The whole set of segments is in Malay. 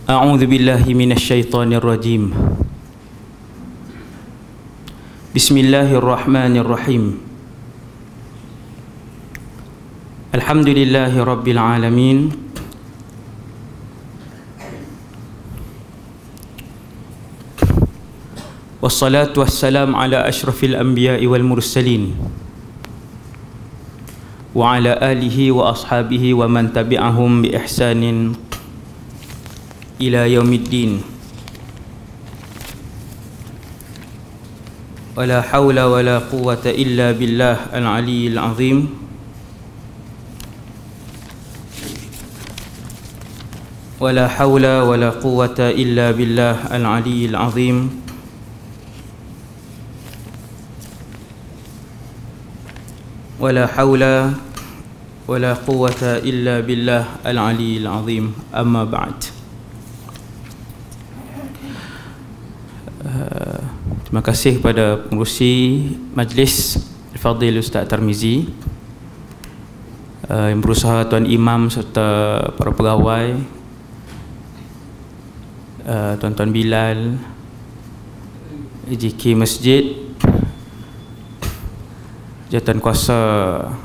A'udzu billahi minasyaitonir rajim. Bismillahirrahmanirrahim. Alhamdulillahi rabbil alamin. Wassalatu wassalamu ala asyrafil anbiya'i wal mursalin wa ala alihi wa ashabihi wa man tabi'ahum bi ihsanin ila yaumiddin. Wala hawla wala quwwata illa billah al-aliyyil azim. Wala hawla wala quwwata illa billah al-aliyyil azim. Wala hawla wala quwwata illa billah al-aliyyil azim. Amma ba'd. Terima kasih kepada pengerusi majlis Al-Fadhil Ustaz Tarmizi, yang berusaha, Tuan Imam serta para pegawai, Tuan-Tuan Bilal, EJK Masjid, Jawatan Kuasa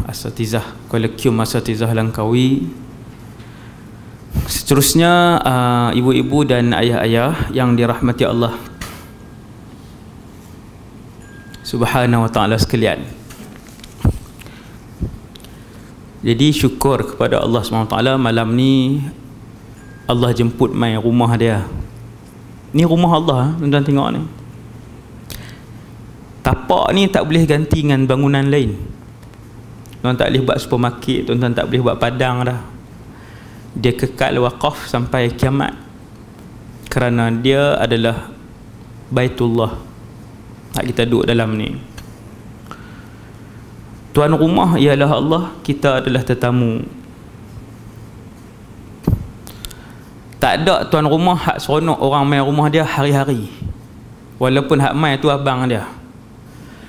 Asatizah, Kolegium Asatizah Langkawi, seterusnya ibu-ibu dan ayah-ayah yang dirahmati Allah Subhanahu wa ta'ala sekalian. Jadi syukur kepada Allah Subhanahu wa ta'ala, malam ni Allah jemput mai rumah dia. Ni rumah Allah, tuan-tuan tengok ni. Tapak ni tak boleh ganti dengan bangunan lain. Tuan tak boleh buat supermarket, tuan-tuan tak boleh buat padang dah. Dia kekal waqaf sampai kiamat, kerana dia adalah Baitullah. Hak kita duduk dalam ni. Tuan rumah ialah Allah, kita adalah tetamu. Tak ada tuan rumah hak seronok orang main rumah dia hari-hari, walaupun hak main tu abang dia.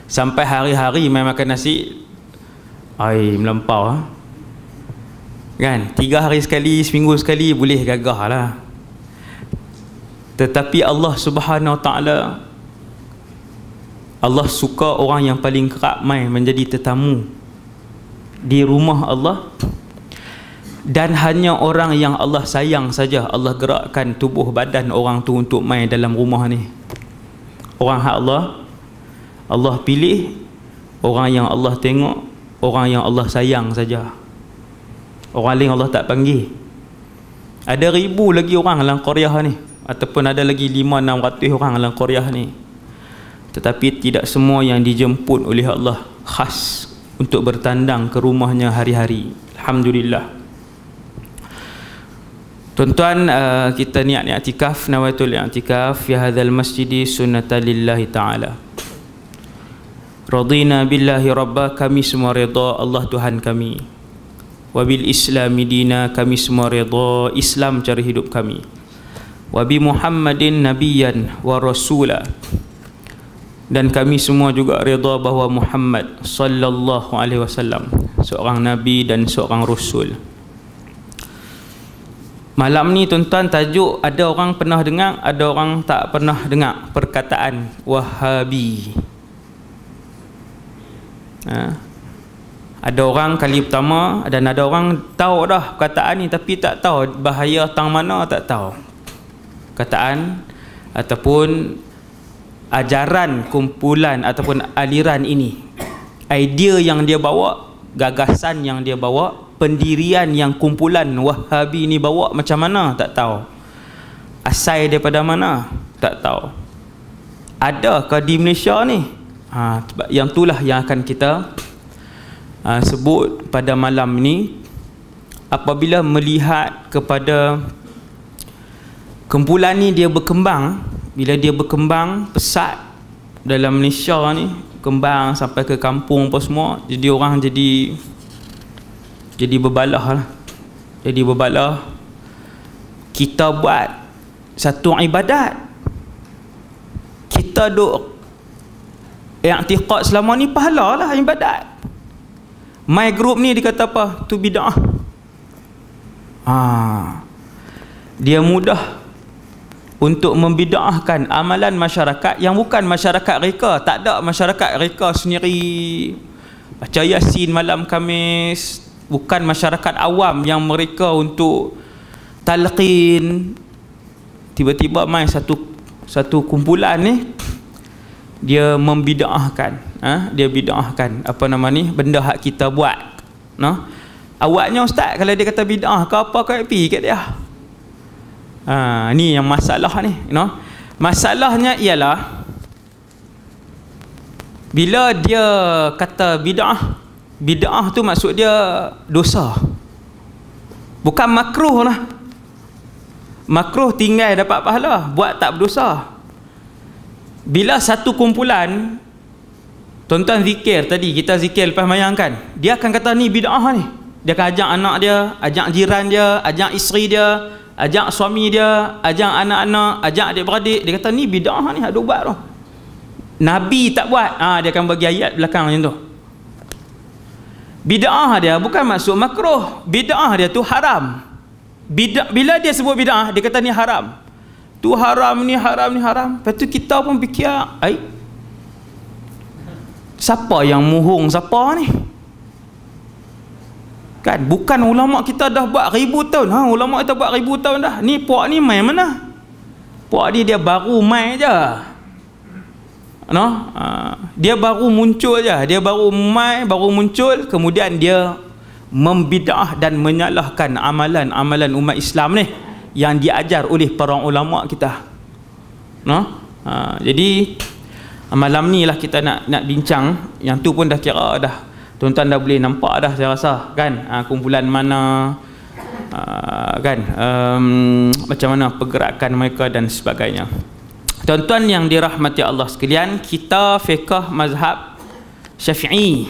Sampai hari-hari main makan nasi, ai melampau kan. 3 hari sekali, seminggu sekali boleh gagah lah. Tetapi Allah Subhanahu wa ta'ala, Allah suka orang yang paling kerap mai menjadi tetamu di rumah Allah. Dan hanya orang yang Allah sayang saja Allah gerakkan tubuh badan orang tu untuk mai dalam rumah ni. Orang hak Allah pilih, orang yang Allah tengok, orang yang Allah sayang saja. Orang lain Allah tak panggil. Ada 1000 lagi orang dalam Korea ni, ataupun ada lagi 500-600 orang dalam Korea ni. Tetapi tidak semua yang dijemput oleh Allah khas untuk bertandang ke rumahnya hari-hari. Alhamdulillah. Tuan-tuan, kita niat i'tikaf, nawaitul i'tikaf fi hadzal masjidi sunnatan lillahi ta'ala. Radina billahi rabba, kami semua redha Allah Tuhan kami. Wabil islami dina, kami semua redha Islam cara hidup kami. Wabi Muhammadin nabiyyan wa rasula, dan kami semua juga redha bahawa Muhammad sallallahu alaihi wasallam seorang nabi dan seorang rasul. Malam ni tuan-tuan, tajuk ada orang pernah dengar, ada orang tak pernah dengar perkataan Wahabi. Ada orang kali pertama, dan ada orang tahu dah perkataan ni tapi tak tahu bahaya tang mana, tak tahu perkataan ataupun ajaran kumpulan ataupun aliran ini, idea yang dia bawa, gagasan yang dia bawa, pendirian yang kumpulan Wahabi ni bawa macam mana, tak tahu. Asal daripada mana, tak tahu. Adakah di Malaysia ni? Yang itulah yang akan kita sebut pada malam ni. Apabila melihat kepada kumpulan ni, dia berkembang. Bila dia berkembang pesat dalam Malaysia ni, kembang sampai ke kampung apa semua, jadi orang jadi berbalah lah. Jadi berbalah. Kita buat satu ibadat, kita duk i'tiqad selama ni pahala lah ibadat. My group ni dikata apa? Tu bid'ah. Dia mudah untuk membid'ahkan amalan masyarakat yang bukan masyarakat reka. Tak ada masyarakat reka sendiri baca Yasin malam Khamis, bukan masyarakat awam yang mereka untuk talqin. Tiba-tiba main satu kumpulan ni, dia membid'ahkan, dia bid'ahkan apa nama ni, benda hak kita buat. Awaknya ustaz kalau dia kata bid'ah ke apa kau happy kat dia. Ni yang masalah ni, masalahnya ialah bila dia kata bid'ah tu maksud dia dosa, bukan makruh lah. Makruh tinggal dapat pahala, buat tak berdosa. Bila satu kumpulan, tuan-tuan zikir tadi, kita zikir lepas mayang kan, dia akan kata ni bid'ah ni. Dia akan ajak anak dia, ajak jiran dia, ajak isteri dia, ajak suami dia, ajak anak-anak, ajak adik-beradik. Dia kata ni bid'ah ni, ada buat tu. Nabi tak buat, dia akan bagi ayat belakang macam tu. Bid'ah dia bukan maksud makruh, bid'ah dia tu haram. Bila dia sebut bid'ah, dia kata ni haram, tu haram, ni haram, ni haram. Lepas tu kita pun fikir, siapa yang muhung siapa ni kan? Bukan ulama kita dah buat 1000 tahun. Ulama kita buat 1000 tahun dah. Ni puak ni main mana? Puak dia baru main je, dia baru muncul je, dia baru main, baru muncul, kemudian dia membid'ah dan menyalahkan amalan umat Islam ni yang diajar oleh para ulama kita. Jadi malam ni lah kita nak bincang. Yang tu pun dah kira dah, tuan-tuan dah boleh nampak dah saya rasa kan, kumpulan mana kan, macam mana pergerakan mereka dan sebagainya. Tuan-tuan yang dirahmati Allah sekalian, kita fiqh mazhab Syafi'i.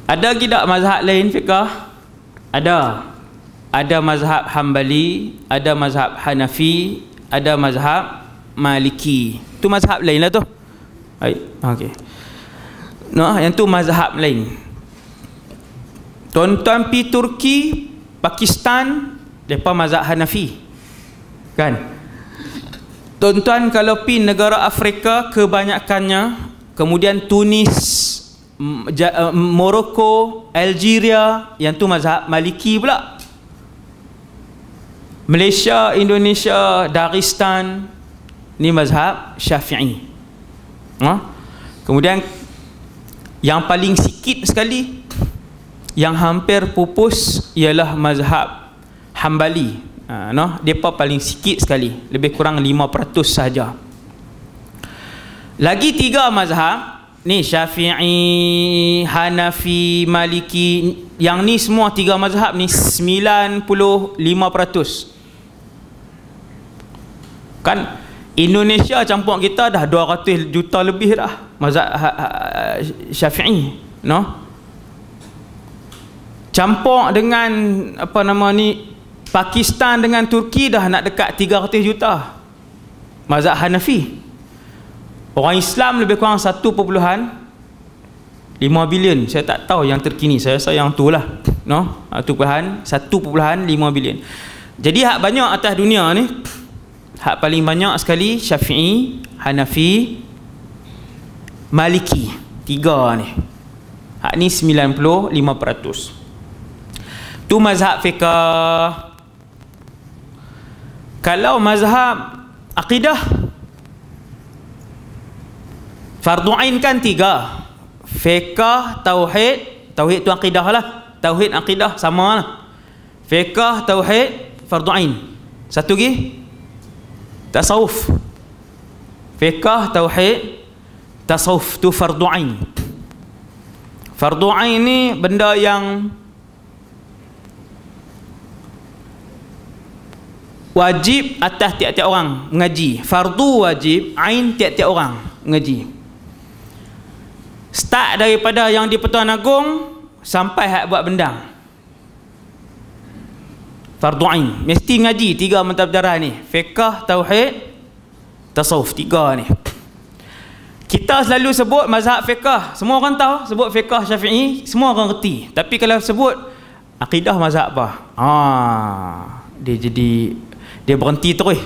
Ada tidak mazhab lain fiqh? Ada mazhab Hambali, ada mazhab Hanafi, ada mazhab Maliki. Tu mazhab lain lah tu. Okey. Yang tu mazhab lain. Tuan-tuan pi Turki, Pakistan, depa mazhab Hanafi. Kan? Tuan-tuan kalau pi negara Afrika kebanyakannya, kemudian Tunis, Morocco, Algeria, yang tu mazhab Maliki pula. Malaysia, Indonesia, Dagestan, ni mazhab Syafi'i. Kemudian yang paling sikit sekali, yang hampir pupus, ialah mazhab Hambali. Depa paling sikit sekali, lebih kurang 5% saja. Lagi 3 mazhab ni, Syafi'i, Hanafi, Maliki, yang ni semua 3 mazhab ni 95%. Kan Indonesia campur kita dah 200 juta lebih dah mazhab Syafi'i, campur dengan apa nama ni, Pakistan dengan Turki dah nak dekat 300 juta mazhab Hanafi. Orang Islam lebih kurang 1.5 bilion. Saya tak tahu yang terkini, saya rasa yang tu lah, 1.5 bilion. Jadi hak banyak atas dunia ni, hak paling banyak sekali Syafi'i, Hanafi, Maliki. 3 ni. Hak ni 95%. Tu mazhab fiqh. Kalau mazhab akidah, fardu ain kan 3. Fiqh, tauhid. Tauhid tu akidah lah. Tauhid akidah sama lah. Fiqh, tauhid, fardu ain. Satu lagi tasawuf. Fiqh, tauhid, tasawuf tu fardu ain. Fardu ain ni benda yang wajib atas tiap-tiap orang mengaji. Fardu wajib, ain tiap-tiap orang mengaji. Start daripada yang di Pertuan Agong sampai hak buat bendang. Fardu ain mesti ngaji 3 mata pelajaran ni. Fiqh, tauhid, tasawuf. 3 ni. Kita selalu sebut mazhab fiqh. Semua orang tahu sebut fiqh Syafi'i, semua orang reti. Tapi kalau sebut akidah mazhab apa? Dia jadi Dia berhenti terus.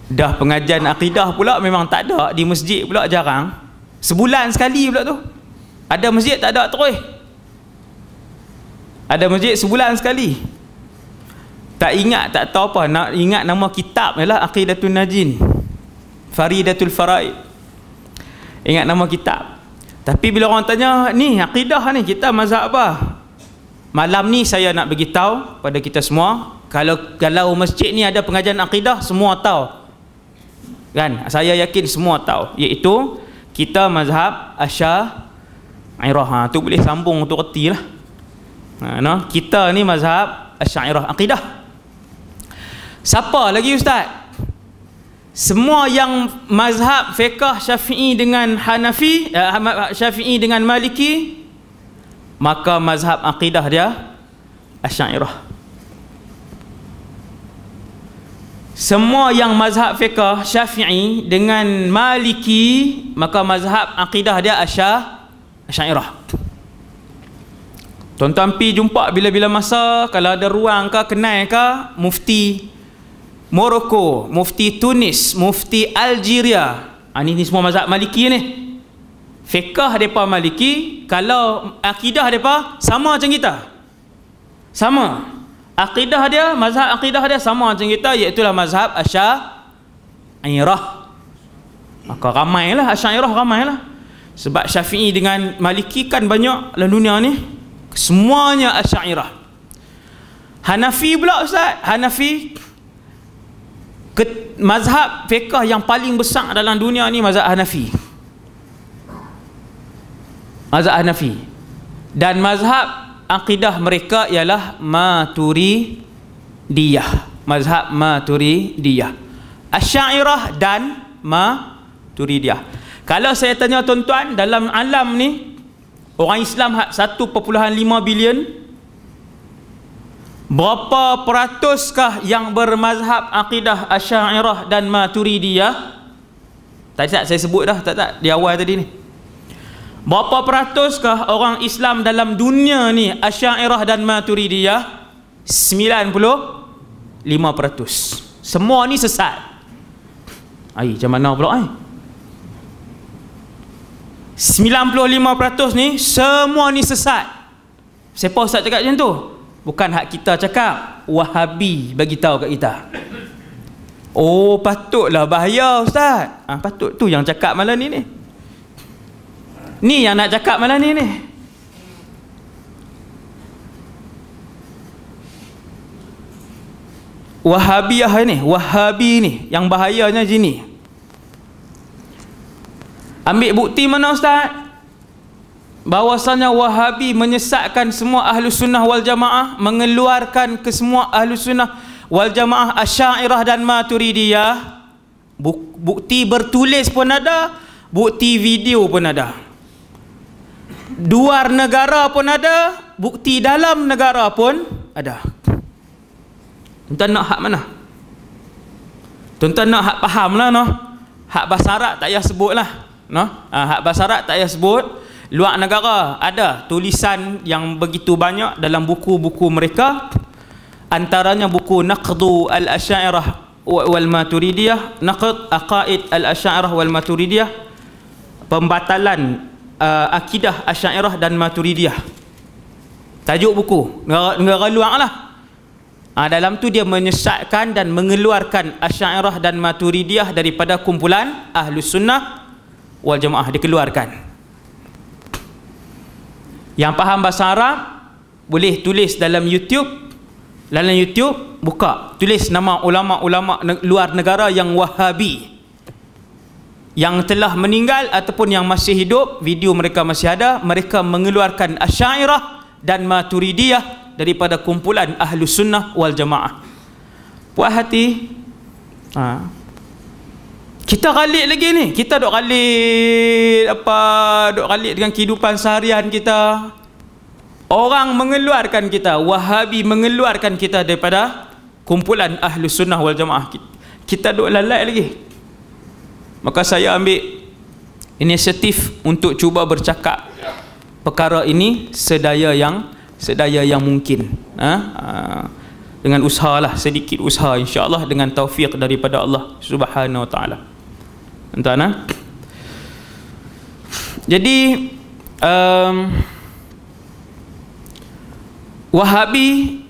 Dah pengajian akidah pula memang tak ada, di masjid pula jarang. Sebulan sekali pula tu. Ada masjid tak ada terus. Ada masjid sebulan sekali. Tak ingat, tak tahu apa, nak ingat nama kitab ialah Aqidatun Najin, Faridatul Faraid. Ingat nama kitab. Tapi bila orang tanya, ni akidah ni, kita mazhab apa? Malam ni saya nak beritahu pada kita semua, kalau masjid ni ada pengajian akidah, semua tahu. Kan? Saya yakin semua tahu, iaitu kita mazhab Asy'ariyah. Tu boleh sambung tu reti lah. No? Kita ni mazhab Asy'ariyah akidah. Siapa lagi ustaz? Semua yang mazhab fiqh Syafi'i dengan Hanafi, Syafi'i dengan Maliki, maka mazhab akidah dia Asy'ariyah. Semua yang mazhab fiqh Syafi'i dengan Maliki, maka mazhab akidah dia Asy'ariyah. Tuan-tuan pi jumpa bila-bila masa, kalau ada ruang ke, kenal ke, mufti Morocco, mufti Tunis, mufti Algeria. Ini semua mazhab Maliki ni. Fiqh depa Maliki, kalau akidah depa sama macam kita. Sama. Akidah dia, mazhab akidah dia sama macam kita, iaitu mazhab Asy'ariyah. Maka ramailah Asy'ariyah, ramailah. Sebab Syafi'i dengan Maliki kan banyak dalam dunia ni. Semuanya Asy'ariyah. Hanafi pula ustaz, Hanafi mazhab fiqh yang paling besar dalam dunia ni mazhab Hanafi. Mazhab Hanafi. Dan mazhab akidah mereka ialah Maturidiyah. Mazhab Maturidiyah. Asy'ariyah dan Maturidiyah. Kalau saya tanya tuan-tuan, dalam alam ni orang Islam 1.5 bilion, berapa peratuskah yang bermazhab akidah Asy'ariyah dan Maturidiyah? Tak saya sebut dah, tak di awal tadi ni. Berapa peratuskah orang Islam dalam dunia ni Asy'ariyah dan Maturidiyah? 95%. Semua ni sesat. Macam mana pula 95% ni semua ni sesat. Siapa ustaz cakap macam tu? Bukan hak kita cakap, Wahabi bagi tahu kat kita. Oh, patutlah bahaya ustaz. Patut tu yang cakap malam ni ni. Ni yang nak cakap malam ni ni. Wahabiyah ni, Wahabi ni yang bahayanya sini. Ambil bukti mana ustaz? Bahawasanya Wahabi menyesatkan semua ahlu sunnah wal jamaah, mengeluarkan ke semua ahlu sunnah wal jamaah Asy'ariyah dan Maturidiyah. Bukti bertulis pun ada, bukti video pun ada, luar negara pun ada, bukti dalam negara pun ada. Tuan-tuan nak hak mana? Tuan-tuan nak hak faham lah no? Hak bahasa Arab tak payah sebut lah no? Hak bahasa Arab tak payah sebut. Luar negara ada tulisan yang begitu banyak dalam buku-buku mereka, antaranya buku Naqdu al-Asy'ariyah wal Maturidiyah, Naqd Aqaid al-Asy'ariyah wal Maturidiyah, pembatalan akidah Asy'ariyah dan Maturidiyah. Tajuk buku negara luar lah. Dalam tu dia menyesatkan dan mengeluarkan Asy'ariyah dan Maturidiyah daripada kumpulan Ahlus Sunnah wal Jamaah, dikeluarkan. Yang faham bahasa Arab boleh tulis dalam YouTube. Dalam YouTube buka, tulis nama ulama-ulama luar negara yang Wahabi, yang telah meninggal ataupun yang masih hidup, video mereka masih ada. Mereka mengeluarkan Asy'ariyah dan Maturidiyah daripada kumpulan Ahlus Sunnah wal Jamaah. Puas hati. Kita galik lagi ni. Kita duk galik duk galik dengan kehidupan seharian kita. Orang mengeluarkan kita, Wahabi mengeluarkan kita daripada kumpulan Ahlus Sunnah wal Jamaah. Kita duk lalai lagi. Maka saya ambil inisiatif untuk cuba bercakap perkara ini sedaya yang mungkin. dengan usahalah, sedikit usaha, insya-Allah dengan taufik daripada Allah Subhanahu wa taala. Entah. Jadi Wahabi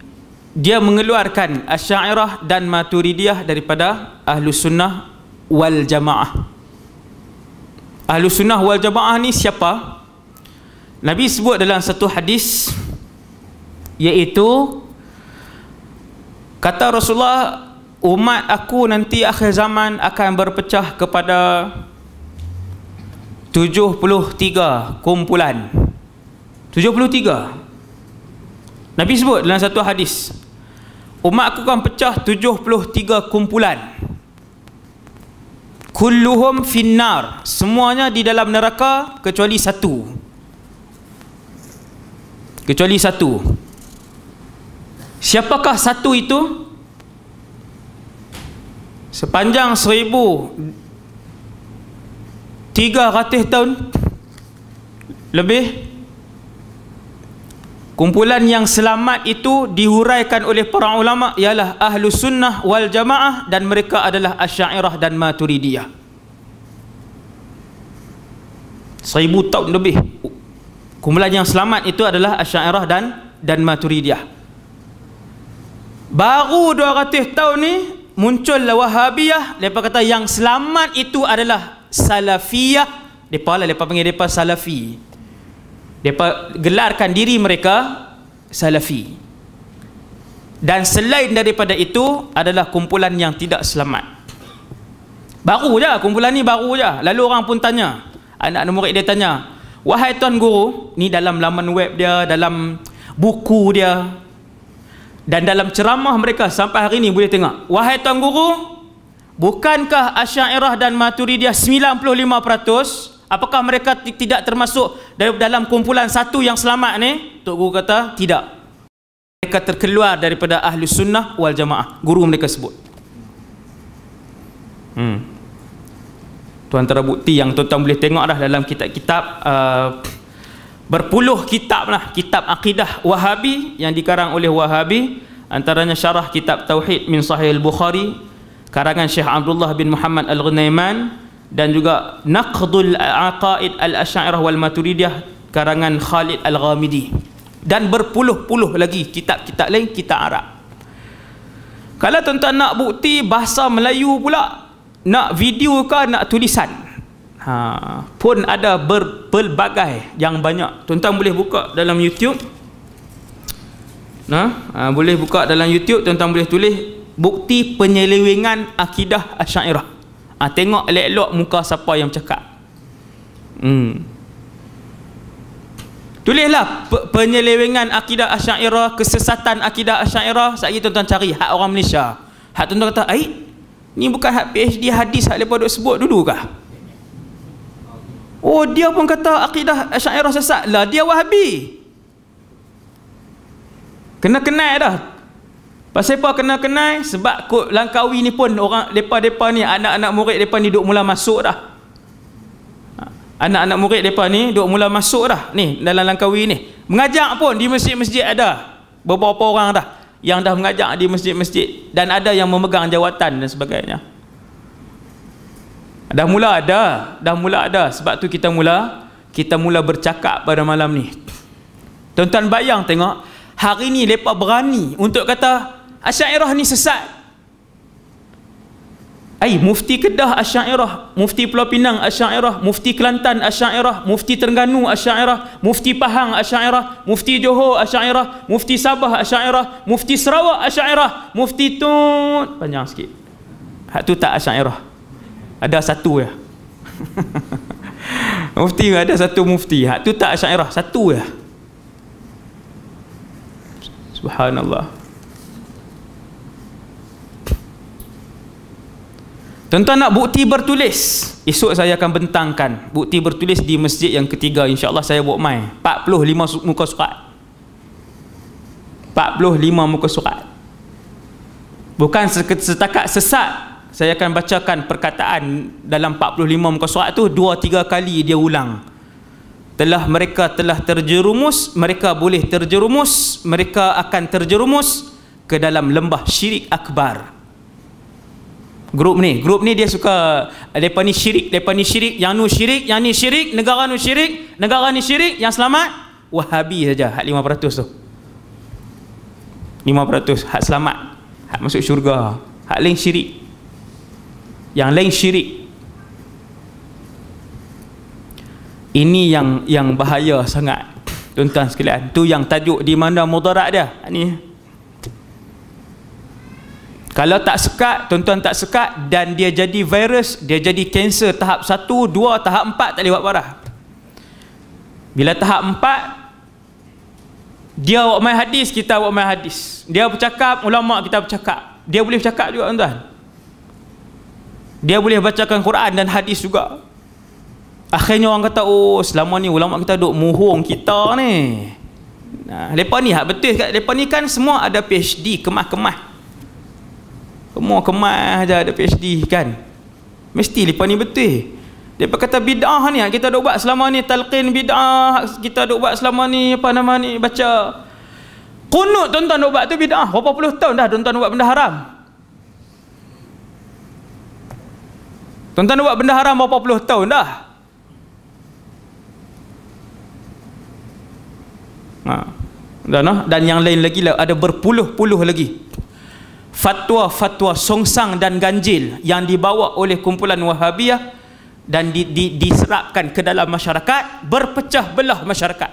dia mengeluarkan Asy'ariyah dan Maturidiyah daripada Ahlus Sunnah wal Jamaah. Ahlus Sunnah wal Jamaah ni siapa? Nabi sebut dalam satu hadis, iaitu kata Rasulullah, umat aku nanti akhir zaman akan berpecah kepada 73 kumpulan. 73. Nabi sebut dalam satu hadis, umat aku akan pecah 73 kumpulan. Kulluhum finnar, semuanya di dalam neraka kecuali satu. Kecuali satu. Siapakah satu itu? Sepanjang 1300 tahun lebih, kumpulan yang selamat itu dihuraikan oleh para ulama ialah Ahlus Sunnah wal Jamaah, dan mereka adalah Asy'ariyah dan Maturidiyah. 1000 tahun lebih. Kumpulan yang selamat itu adalah Asy'ariyah dan Maturidiyah. Baru 200 tahun ni muncullah Wahabiyah. Mereka kata yang selamat itu adalah Salafiyah. Mereka panggil mereka Salafi. Mereka gelarkan diri mereka Salafi. Dan selain daripada itu adalah kumpulan yang tidak selamat. Baru je, kumpulan ni baru je. Lalu orang pun tanya, anak-anak murid dia tanya, wahai Tuan Guru, ni dalam laman web dia, dalam buku dia, dan dalam ceramah mereka sampai hari ni boleh tengok, wahai Tuan Guru, bukankah Asy'ariyah dan Maturidiyah 95%? Apakah mereka tidak termasuk dalam kumpulan satu yang selamat ni? Tok Guru kata tidak. Mereka terkeluar daripada Ahlus Sunnah wal Jamaah. Guru mereka sebut. Itu antara bukti yang tuan-tuan boleh tengok dah dalam kitab-kitab, berpuluh kitab lah, kitab akidah Wahabi yang dikarang oleh Wahabi. Antaranya syarah kitab Tauhid min Sahih Al-Bukhari karangan Syekh Abdullah bin Muhammad Al-Ghunaiman, dan juga Naqdul Aqaid Al-Asy'ariyah wal Maturidiyah karangan Khalid Al-Ghamidi, dan berpuluh-puluh lagi kitab-kitab lain, kitab Arab. Kalau tuan-tuan nak bukti bahasa Melayu pula, nak video ke nak tulisan, pun ada berbagai yang banyak. Tuan-tuan boleh buka dalam YouTube. Boleh buka dalam YouTube, tuan-tuan boleh tulis bukti penyelewengan akidah Asy'ariyah. Tengok elok-elok muka siapa yang cakap. Tulislah penyelewengan akidah Asy'ariyah, kesesatan akidah Asy'ariyah. Sekali tuan-tuan cari hak orang Malaysia. Hak tuan-tuan kata, ni bukan hak PhD hadis hak lepas duk sebut dulu kah? Oh, dia pun kata akidah Asy'ariyah sesat lah, dia Wahabi. Kena kenal dah. Pasal apa kena kenal? Sebab kod Langkawi ni pun orang depa ni, anak-anak murid depa ni duk mula masuk dah. Anak-anak murid depa ni duk mula masuk dah ni dalam Langkawi ni. Mengajak pun di masjid-masjid ada beberapa orang dah yang dah mengajak di masjid-masjid, dan ada yang memegang jawatan dan sebagainya. Dah mula ada. Sebab tu kita mula bercakap pada malam ni. Tuan-tuan bayang tengok, hari ni mereka berani untuk kata Asy'ariyah ni sesat. Mufti Kedah Asy'ariyah, Mufti Pulau Pinang Asy'ariyah, Mufti Kelantan Asy'ariyah, Mufti Terengganu Asy'ariyah, Mufti Pahang Asy'ariyah, Mufti Johor Asy'ariyah, Mufti Sabah Asy'ariyah, Mufti Sarawak Asy'ariyah, Mufti Tun, panjang sikit. Hak tu tak Asy'ariyah. Ada satu ya. Mufti ada satu mufti. Hak tu tak Asy'ariyah, satu ya. Subhanallah. Tuan-tuan nak bukti bertulis, esok saya akan bentangkan bukti bertulis di masjid yang ketiga, insya-Allah saya buat mai 45 muka surat. 45 muka surat. Bukan setakat sesat. Saya akan bacakan perkataan dalam 45 muka surat tu 2-3 kali dia ulang. Mereka telah terjerumus, mereka boleh terjerumus, mereka akan terjerumus ke dalam lembah syirik akbar. Grup ni dia suka depa ni syirik, yang nu syirik, yang ni syirik, negara nu syirik, negara ni syirik, yang selamat Wahabi saja, hak 5% tu. 5% hak selamat, hak masuk syurga, hak lain syirik. Yang lain syirik. Ini yang bahaya sangat, tuan-tuan sekalian. Tu yang tajuk di mana mudarat dia. Ni kalau tak sekat, tuan-tuan tak sekat dan dia jadi virus, dia jadi kanser tahap 1, 2, tahap 4 tak boleh buat parah. Bila tahap 4, dia buat main hadis, kita buat main hadis. Dia bercakap, ulama kita bercakap. Dia boleh bercakap juga, tuan-tuan. Dia boleh bacakan Quran dan hadis juga. Akhirnya orang kata, oh selama ni ulama kita duk muhung kita ni. Nah, lepas ni hak betul kat lepas ni kan semua ada PhD, kemah-kemah. Semua kemas aja ada PhD kan. Mesti lepas ni betul. Depa kata bid'ah ni kita duk buat selama ni, talqin bid'ah kita duk buat selama ni, apa nama ni, baca qunut tuan-tuan duk buat tu bid'ah. Berapa puluh tahun dah tuan-tuan buat benda haram. Tuan-tuan buat benda haram berapa puluh tahun dah. Dan yang lain lagi lah, ada berpuluh-puluh lagi fatwa-fatwa songsang dan ganjil yang dibawa oleh kumpulan Wahabiyah dan diserapkan ke dalam masyarakat, berpecah belah masyarakat.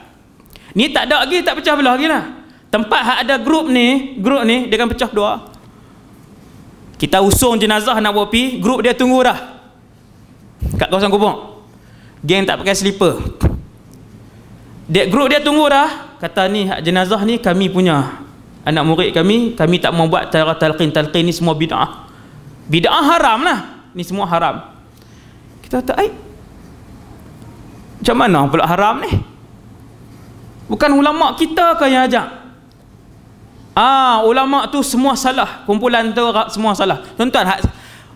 Ni tak ada lagi, tak pecah belah lagi lah. Tempat ada grup ni dia akan pecah dua. Kita usung jenazah nak buat pi, grup dia tunggu dah kat kawasan kubur. Geng tak pakai slipper. Grup dia tunggu dah, kata ni jenazah ni kami punya anak murid kami tak mau buat cara talqin ni semua bid'ah. Bid'ah haram lah. Ni semua haram. Kita kata, macam mana pula haram ni? Bukan ulama kita ke yang ajak? Ulama tu semua salah. Kumpulan tu semua salah. Tuan-tuan,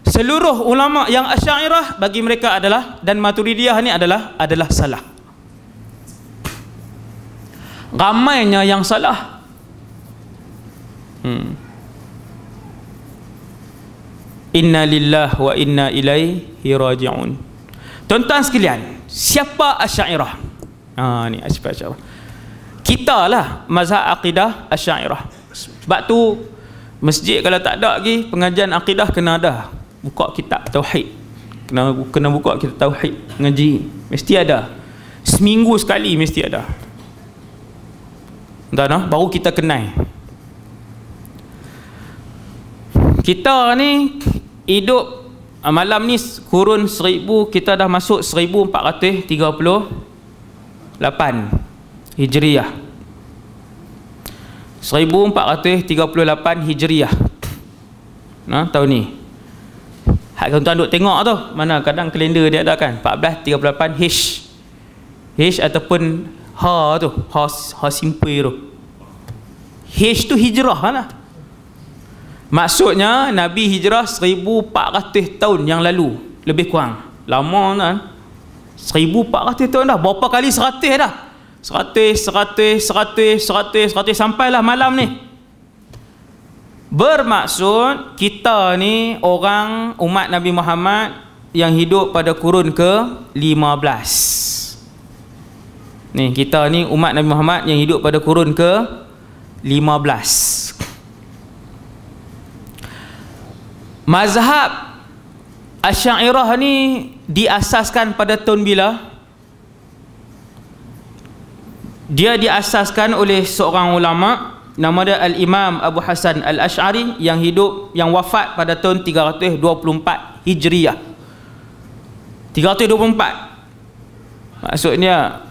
seluruh ulama yang Asy'ariyah bagi mereka adalah, dan Maturidiyah ni adalah salah. Ramainya yang salah. Inna lillahi wa inna ilaihi raji'un. Tuan-tuan sekalian, siapa Asy'ariyah? Ni Asy'ariyah. Kita lah mazhab akidah Asy'ariyah. Sebab tu masjid kalau tak ada lagi pengajian akidah, kena ada buka kitab tauhid. Kena buka kitab tauhid, ngaji. Mesti ada. Seminggu sekali mesti ada. Baru kita kenal. Kita ni hidup malam ni kurun 1000, kita dah masuk 1438 Hijriah. 1438 Hijriah. Tahun ni. Hak tuan-tuan duk tengok tu, mana kadang kalender dia ada kan, 1438 H ataupun ha tu, ha simple tu. H tu hijrah lah. Maksudnya Nabi hijrah 1400 tahun yang lalu, lebih kurang. Lama kan? 1400 tahun dah. Berapa kali 100 dah? 100 sampailah malam ni. Bermaksud kita ni orang umat Nabi Muhammad yang hidup pada kurun ke-15. Ni kita ni umat Nabi Muhammad yang hidup pada kurun ke-15. Mazhab Asy'ariyah ni diasaskan pada tahun bila? Dia diasaskan oleh seorang ulama, nama dia Al-Imam Abu Hasan Al-Asy'ari, yang wafat pada tahun 324 Hijriah. 324. Maksudnya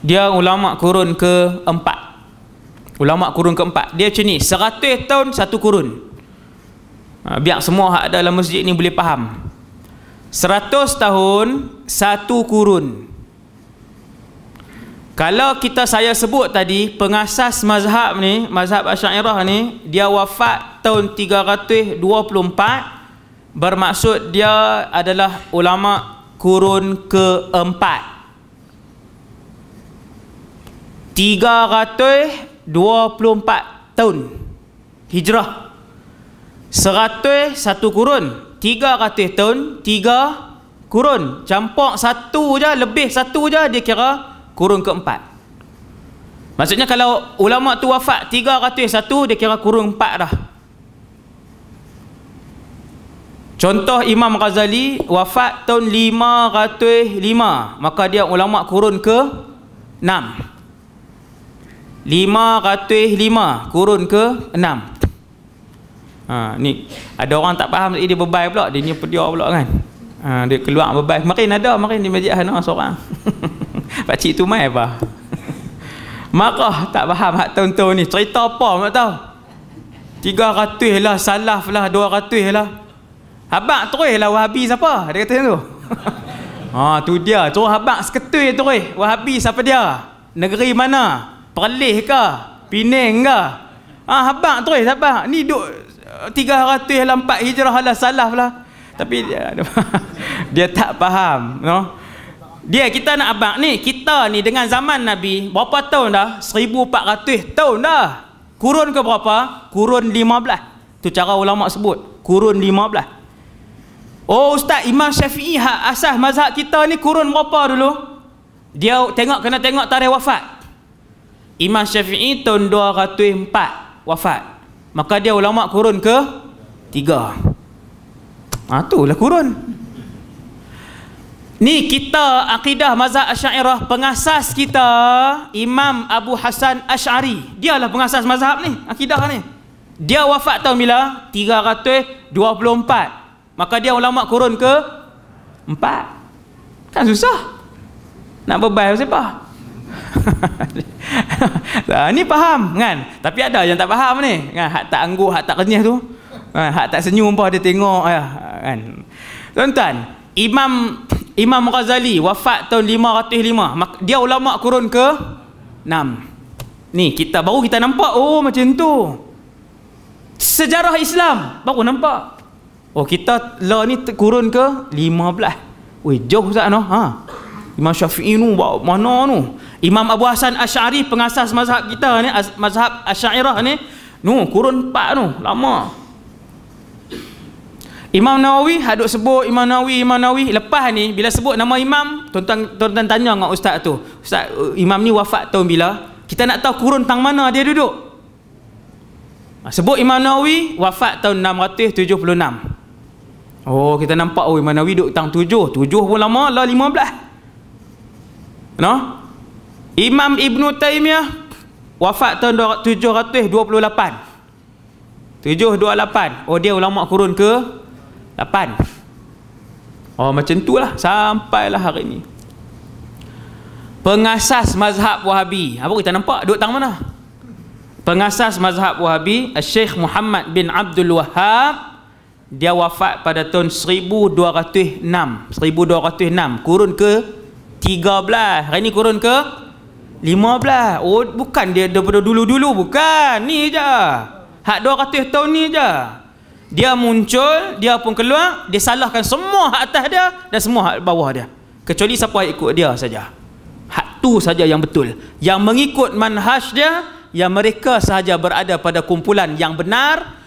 dia ulama kurun keempat. Ulama kurun keempat. Dia macam ni, 100 tahun satu kurun. Biar semua hak dalam masjid ni boleh faham. 100 tahun satu kurun. Kalau saya sebut tadi, pengasas mazhab ni, mazhab Asy'ariyah ni, dia wafat tahun 324, bermaksud dia adalah ulama kurun keempat. 324 tahun hijrah. 100 satu kurun, 300 tahun 3 kurun. Campur satu je, lebih satu je, dia kira kurun keempat. Maksudnya kalau ulama tu wafat 301, dia kira kurun 4 dah. Contoh Imam Ghazali wafat tahun 505, maka dia ulama kurun ke 6. 505 kurun ke 6. Ni ada orang tak faham, dia bebai pula, dia ni pedia pula kan. Dia keluar bebai. Makin ada, makin di masjid ada seorang. Pak cik tu mai apa? Marah tak faham hak tahun-tahun ni. Cerita apa tak tahu. 300 lah, salaf lah, 200 lah. Habaq terus lah Wahabi siapa? Dia kata tu. Tu dia. Terus habaq seketui terus. Wahabi siapa dia? Negeri mana? Perlis ke? Penang ke? Habaq terus habaq. Ni duk 300 lah, 4 hijrah lah, salaf lah. Tapi dia tak faham, no? Kita nak abang ni, kita ni dengan zaman Nabi berapa tahun dah? 1400 tahun dah. Kurun ke berapa? Kurun 15. Tu cara ulama sebut, kurun 15. Oh Ustaz, Imam Syafi'i hak asas mazhab kita ni kurun berapa dulu? Dia kena tengok tarikh wafat. Imam Syafi'i tahun 204 wafat. Maka dia ulama kurun ke 3. Itulah kurun. Ni kita akidah mazhab Asy'ariyah, pengasas kita Imam Abu Hasan Asy'ari. Dialah pengasas mazhab ni, akidah ni. Dia wafat tahun bila? 324. Maka dia ulama kurun ke 4. Kan susah nak bebai siapa. Ni faham kan? Tapi ada yang tak faham ni kan? Hak tak angguh, hak tak kenyah tu, hak tak senyum apa dia tengok kan. Tuan-tuan, Imam Ghazali wafat tahun 505. Dia ulama kurun ke 6. Ni kita baru kita nampak, oh macam tu sejarah Islam baru nampak. Oh kita lah ni kurun ke 15. Weh jauh Ustaz no. Imam Syafi'i nu mana nu? Imam Abu Hasan Asy'ari pengasas mazhab kita ni, mazhab Asy'ariyah ni, nu kurun 4 nu, lama. Imam Nawawi haduk sebut Imam Nawawi lepas ni bila sebut nama imam, tuan-tuan tanya dengan ustaz tu, Ustaz imam ni wafat tahun bila? Kita nak tahu kurun tang mana dia duduk. Sebut Imam Nawawi wafat tahun 676. Oh kita nampak, oh Imam Nawawi duduk tang 7 pun lama lah, 15. No? Imam Ibn Taymiyah wafat tahun 728. 728. Oh dia ulama kurun ke 8. Oh macam tu lah sampailah hari ni. Pengasas mazhab Wahabi, apa kita nampak duduk tang mana? Pengasas mazhab Wahabi Syekh Muhammad bin Abdul Wahhab, dia wafat pada tahun 1206. 1206 kurun ke 13. Hari ni kurun ke 15. Oh bukan dia daripada dulu-dulu, bukan. Ni je hak 200 tahun ni je. Dia muncul, dia pun keluar, dia salahkan semua hak atas dia dan semua hak bawah dia, kecuali siapa yang ikut dia saja. Hak tu saja yang betul. Yang mengikut manhaj dia, yang mereka sahaja berada pada kumpulan yang benar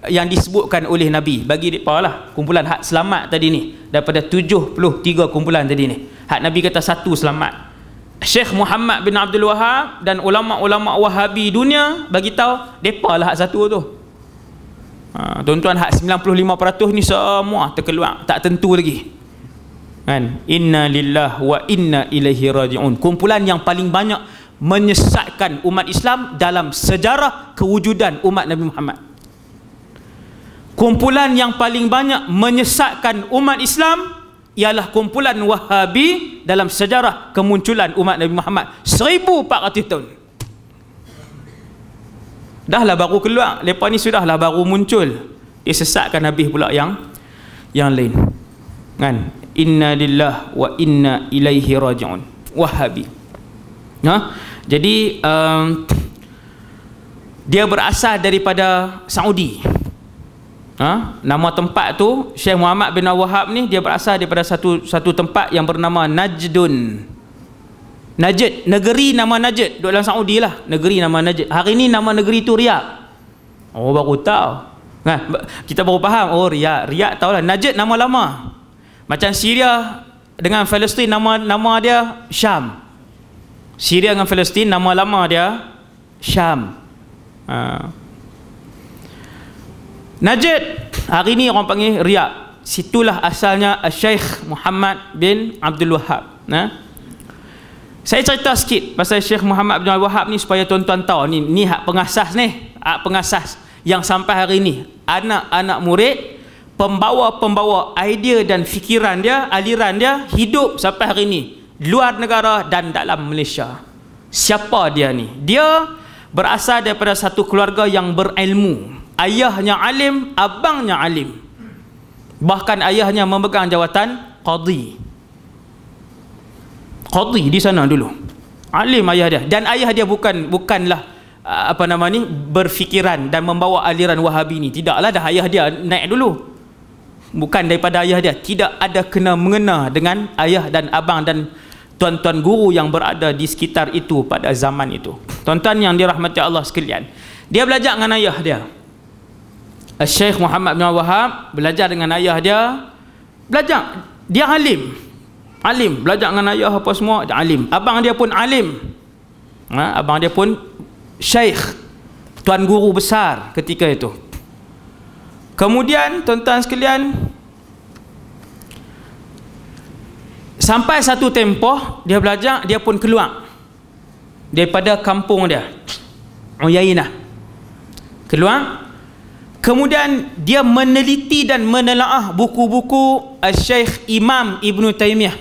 yang disebutkan oleh Nabi. Bagi dia lah kumpulan hak selamat tadi ni, daripada 73 kumpulan tadi ni, hak Nabi kata satu selamat. Syekh Muhammad bin Abdul Wahhab dan ulama-ulama Wahabi dunia bagi tahu depa lah hak satu tu. Tuan-tuan, hak 95% ni semua terkeluar, tak tentu lagi kan. Inna lillahi wa inna ilaihi raji'un. Kumpulan yang paling banyak menyesatkan umat Islam dalam sejarah kewujudan umat Nabi Muhammad. Kumpulan yang paling banyak menyesatkan umat Islam ialah kumpulan Wahabi dalam sejarah kemunculan umat Nabi Muhammad 1400 tahun. Dah lah baru keluar, lepas ni sudah lah baru muncul, dia sesatkan habis pula yang lain kan. Inna lillahi wa inna ilaihi raji'un. Wahabi. Jadi dia berasal daripada Saudi. Nama tempat tu Syekh Muhammad bin Wahhab ni, dia berasal daripada satu tempat yang bernama Najdun. Najd, negeri nama Najd, duduk dalam Saudi lah, negeri nama Najd. Hari ni nama negeri tu Riyadh. Oh, baru tahu. Kita baru faham. Oh, Riyadh tahulah. Najd nama lama. Macam Syria dengan Palestin, nama dia Syam. Syria dengan Palestin, nama lama dia Syam. Najd hari ni orang panggil Riyadh. Situlah asalnya Syekh Muhammad bin Abdul Wahhab. Saya cerita sikit pasal Syekh Muhammad bin Abdul Wahhab ni supaya tuan-tuan tahu ni hak pengasas ni, hak pengasas yang sampai hari ni anak-anak murid, pembawa idea dan fikiran dia, aliran dia hidup sampai hari ni luar negara dan dalam Malaysia. Siapa dia ni? Dia berasal daripada satu keluarga yang berilmu. Ayahnya alim, abangnya alim. Bahkan ayahnya memegang jawatan qadhi. Qadhi di sana dulu. Alim ayah dia. Dan ayah dia bukanlah berfikiran dan membawa aliran Wahabi ni. Tidaklah, dah ayah dia naik dulu. Bukan daripada ayah dia. Tidak ada kena mengena dengan ayah dan abang dan tuan-tuan guru yang berada di sekitar itu pada zaman itu. Tuan-tuan yang dirahmati Allah sekalian, dia belajar dengan ayah dia. Syekh Muhammad bin Wahhab belajar dengan ayah dia. Belajar, dia alim, belajar dengan ayah apa semua, dia alim. Abang dia pun alim. Abang dia pun syekh, tuan guru besar ketika itu. Kemudian tuan-tuan sekalian, sampai satu tempoh dia belajar, dia pun keluar daripada kampung dia, Uyainah. Keluar. Kemudian dia meneliti dan menelaah buku-buku Syekh Imam Ibn Taymiyah.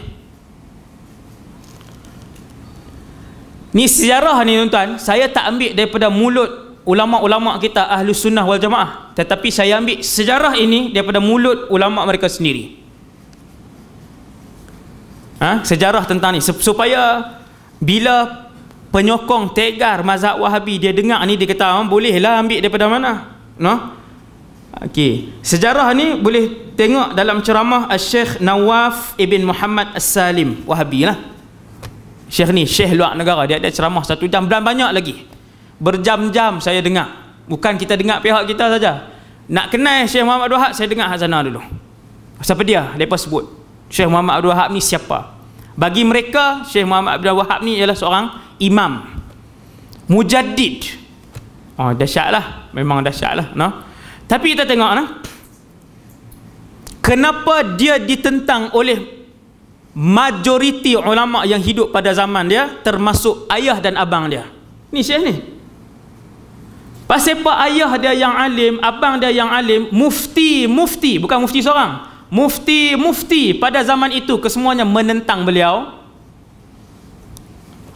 Ni sejarah ni tuan-tuan, saya tak ambil daripada mulut ulama-ulama kita Ahlus Sunnah wal Jamaah, tetapi saya ambil sejarah ini daripada mulut ulama mereka sendiri. Sejarah tentang ni, supaya bila penyokong tegar mazhab Wahabi dia dengar ni, dia kata bolehlah ambil daripada mana, no? Okey, sejarah ni boleh tengok dalam ceramah Syekh Nawaf Ibn Muhammad As-Salim, Wahabi lah. Syekh ni, Syekh luar negara, dia ada ceramah 1 jam dan banyak lagi. Berjam-jam saya dengar. Bukan kita dengar pihak kita saja. Nak kenal Syekh Muhammad Abdul Wahhab, saya dengar hak sana dulu. Siapa dia? Mereka sebut Syekh Muhammad Abdul Wahhab ni siapa? Bagi mereka, Syekh Muhammad Abdul Wahhab ni ialah seorang imam, mujaddid. Oh, dahsyatlah, memang dahsyatlah, no? Tapi kita tengok kenapa dia ditentang oleh majoriti ulama yang hidup pada zaman dia, termasuk ayah dan abang dia. Ni Syekh ni. Pasal apa ayah dia yang alim, abang dia yang alim, mufti, bukan mufti seorang, mufti pada zaman itu kesemuanya menentang beliau.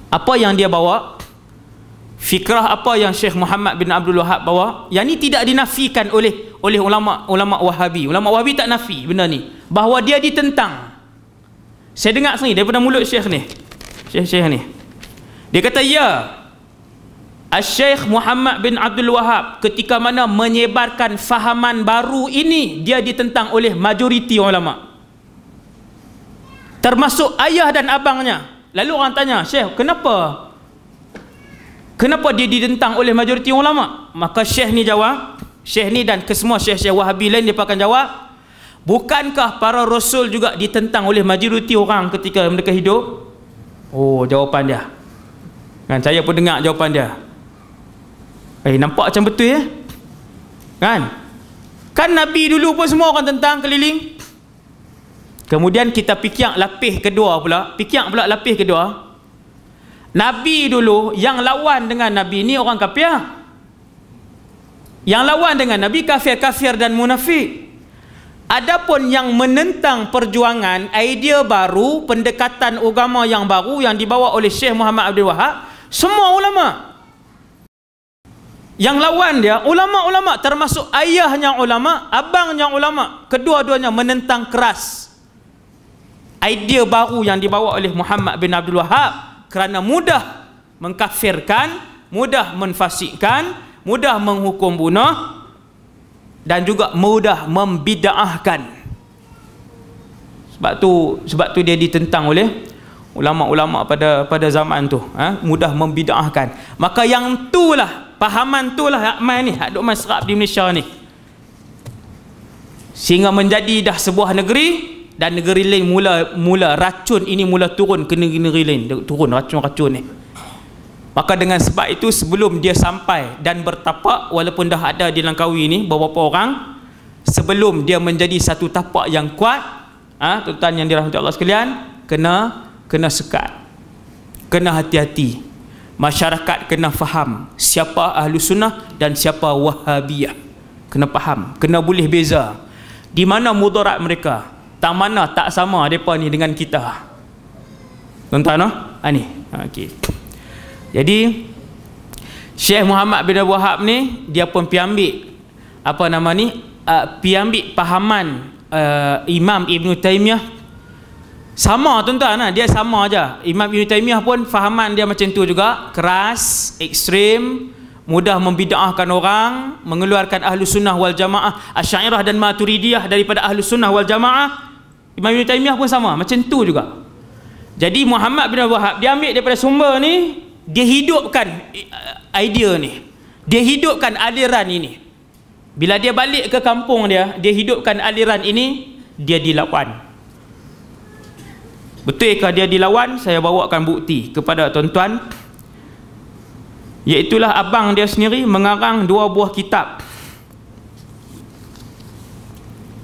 Apa yang dia bawa, fikrah apa yang Syekh Muhammad bin Abdul Wahhab bawa, yang ni tidak dinafikan oleh ulama Wahabi. Ulama Wahabi tak nafi benda ni, bahawa dia ditentang. Saya dengar sini daripada mulut Syekh ni. Syekh ni, dia kata ya, Syekh Muhammad bin Abdul Wahhab ketika mana menyebarkan fahaman baru ini, dia ditentang oleh majoriti ulama, termasuk ayah dan abangnya. Lalu orang tanya, Syekh, kenapa dia ditentang oleh majoriti ulama? Maka Syekh ni jawab, Syekh ni dan kesemua Syekh-Syekh Wahabi lain, dia akan jawab, bukankah para rasul juga ditentang oleh majoriti orang ketika mereka hidup? Oh, jawapan dia. Kan, saya pun dengar jawapan dia. Nampak macam betul ya? Kan Nabi dulu pun semua orang tentang keliling. Kemudian kita fikir lapis kedua pula. Nabi dulu yang lawan dengan Nabi ni orang kafir. Yang lawan dengan Nabi kafir dan munafik. Adapun yang menentang perjuangan, idea baru, pendekatan agama yang baru yang dibawa oleh Syekh Muhammad Abdul Wahhab, semua ulama. Yang lawan dia ulama-ulama, termasuk ayahnya ulama, abangnya ulama, kedua-duanya menentang keras idea baru yang dibawa oleh Muhammad bin Abdul Wahhab, kerana mudah mengkafirkan, mudah menfasikkan, mudah menghukum bunuh, dan juga mudah membid'ahkan. Sebab tu dia ditentang oleh ulama-ulama pada zaman tu, mudah membid'ahkan. Maka yang itulah Pahaman tu lah Hak Mai ni, hak duk mai serap di Malaysia ni, sehingga menjadi dah sebuah negeri. Dan negeri lain mula racun ini mula turun ke negeri lain, turun racun-racun ni. Maka dengan sebab itu, sebelum dia sampai dan bertapak, walaupun dah ada di Langkawi ni beberapa orang, sebelum dia menjadi satu tapak yang kuat, tuan-tuan yang dirahmati Allah sekalian, kena sekat, kena hati-hati. Masyarakat kena faham siapa ahlu sunnah dan siapa wahabiyah. Kena faham, kena boleh beza di mana mudarat mereka, tak mana tak sama mereka ni dengan kita, tuan-tuan. Ni okey. Jadi Syekh Muhammad bin Abdul Wahab ni, dia pun piambil apa nama ni, piambil pahaman Imam Ibn Taymiyah. Sama tuan-tuan, dia sama aja. Imam Ibn Taymiyah pun fahaman dia macam tu juga, keras, ekstrim, mudah membid'ahkan orang, mengeluarkan ahlu sunnah wal jamaah, Asy'ariyah dan Maturidiyah daripada ahlu sunnah wal jamaah. Imam Ibn Taymiyah pun sama, macam tu juga. Jadi Muhammad bin Abdul Wahab, dia ambil daripada sumber ni, dia hidupkan idea ni, dia hidupkan aliran ini. Bila dia balik ke kampung dia hidupkan aliran ini, dia dilawan. Betulkah dia dilawan? Saya bawakan bukti kepada tuan-tuan. Iaitulah abang dia sendiri mengarang 2 buah kitab.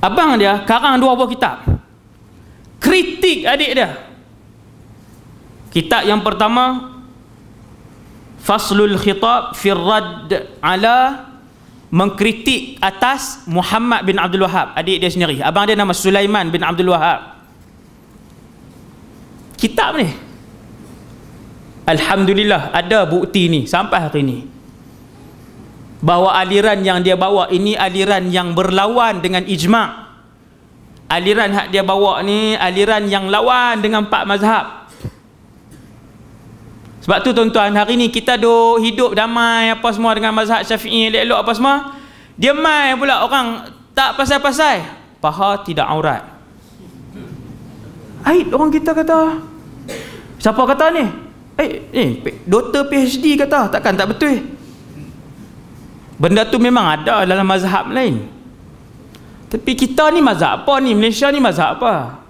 Abang dia karang 2 buah kitab, kritik adik dia. Kitab yang pertama, Faslul Khitab fi Radd ala, mengkritik atas Muhammad bin Abdul Wahab, adik dia sendiri. Abang dia nama Sulaiman bin Abdul Wahab. Kitab ni, alhamdulillah ada bukti ni sampai hari ni, bahawa aliran yang dia bawa ini aliran yang berlawan dengan ijma'. Aliran hak dia bawa ni aliran yang lawan dengan 4 mazhab. Sebab tu tuan-tuan, hari ni kita hidup damai apa semua dengan mazhab Syafi'i elok-elok apa semua. Dia mai pula orang tak pasal-pasal, paha tidak aurat. Aib orang kita kata. Siapa kata ni? Doktor PhD kata, takkan tak betul. Benda tu memang ada dalam mazhab lain. Tapi kita ni mazhab apa ni? Malaysia ni mazhab apa?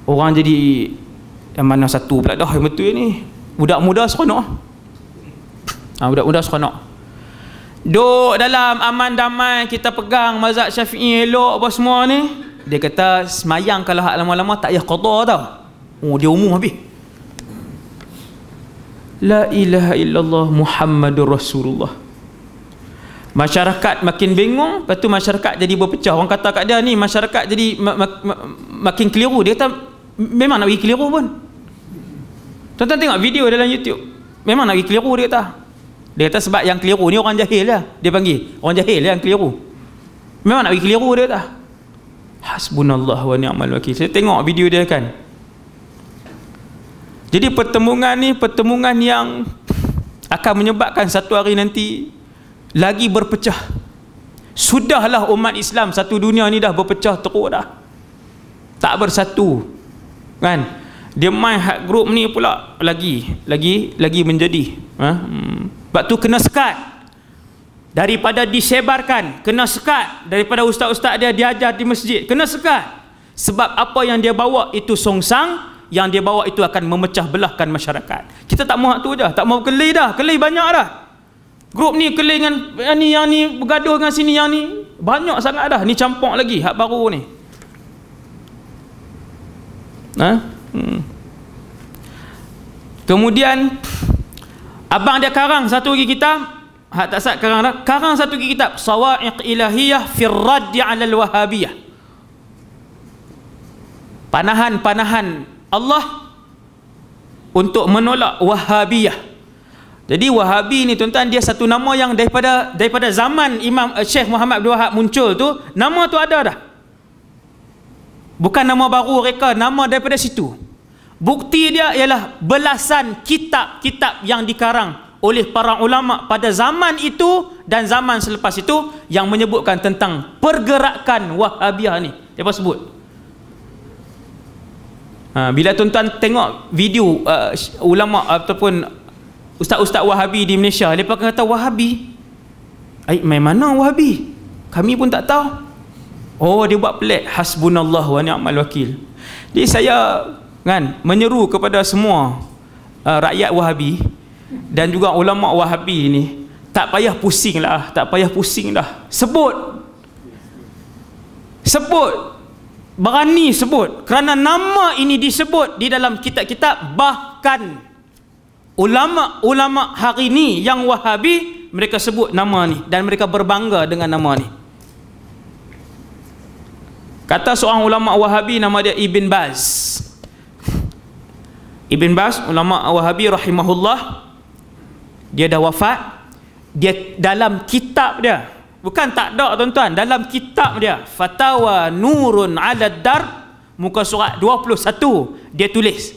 Orang jadi yang mana satu pula dah yang betul ni? Budak muda seronok. Budak muda seronok. Duk dalam aman damai, kita pegang mazhab Syafi'i elok apa semua ni. Dia kata semayang kalau hak lama-lama tak payah qada tau. Dia umum habis. La ilaha illallah Muhammadur Rasulullah. Masyarakat makin bingung, lepas tu masyarakat jadi berpecah. Orang kata kat dia ni masyarakat jadi makin keliru. Dia kata memang nak pergi keliru pun. Tuan-tuan tengok video dalam YouTube, memang nak pergi keliru dia kata. Dia kata sebab yang keliru ni orang jahil lah. Dia panggil orang jahil lah yang keliru. Memang nak pergi keliru dia kata. Hasbunallah wa ni'mal wakil. Saya tengok video dia kan. Jadi pertemuan ni pertemuan yang akan menyebabkan satu hari nanti lagi berpecah. Sudahlah umat Islam satu dunia ni dah berpecah teruk dah, tak bersatu kan. Dia main hak grup ni pula lagi menjadi sebab tu kena sekat. Daripada disebarkan, kena sekat. Daripada ustaz-ustaz dia diajar di masjid, kena sekat. Sebab apa yang dia bawa itu songsang, yang dia bawa itu akan memecah belahkan masyarakat. Kita tak mau hak tu je, tak mau kelih dah. Kelih banyak dah. Grup ni kelih dengan yang ni bergaduh dengan sini, yang ni banyak sangat dah. Ni campur lagi hak baru ni. Kemudian abang dia karang satu lagi kitab. Hak tak sat karang dah. Karang satu lagi kitab, Sawa'iq Ilahiyah fi Radd 'ala al-Wahabiyah. Panahan-panahan Allah untuk menolak Wahabiyah. Jadi Wahabi ni tuan-tuan, dia satu nama yang daripada zaman Imam Syekh Muhammad bin Wahab muncul tu, nama tu ada dah. Bukan nama baru mereka, nama daripada situ. Bukti dia ialah belasan kitab-kitab yang dikarang oleh para ulama pada zaman itu dan zaman selepas itu yang menyebutkan tentang pergerakan Wahabiyah ni. Dia apa sebut? Bila tuan-tuan tengok video ulama ataupun ustaz-ustaz Wahabi di Malaysia, mereka kata Wahabi. Main mana Wahabi? Kami pun tak tahu. Oh, dia buat pelik. Hasbunallah wa ni'mal wakil. Jadi saya kan menyeru kepada semua rakyat Wahabi dan juga ulama Wahabi ni, tak payah pusing lah, tak payah pusing dah. Sebut, berani sebut, kerana nama ini disebut di dalam kitab-kitab. Bahkan ulama-ulama hari ni yang Wahabi, mereka sebut nama ni dan mereka berbangga dengan nama ni. Kata seorang ulama Wahabi, nama dia Ibn Baz. Ibn Baz, ulama Wahabi rahimahullah, dia dah wafat. Dia dalam kitab dia, bukan tak ada tuan-tuan, dalam kitab dia Fatawa Nurun ala Darb, muka surat 21, dia tulis,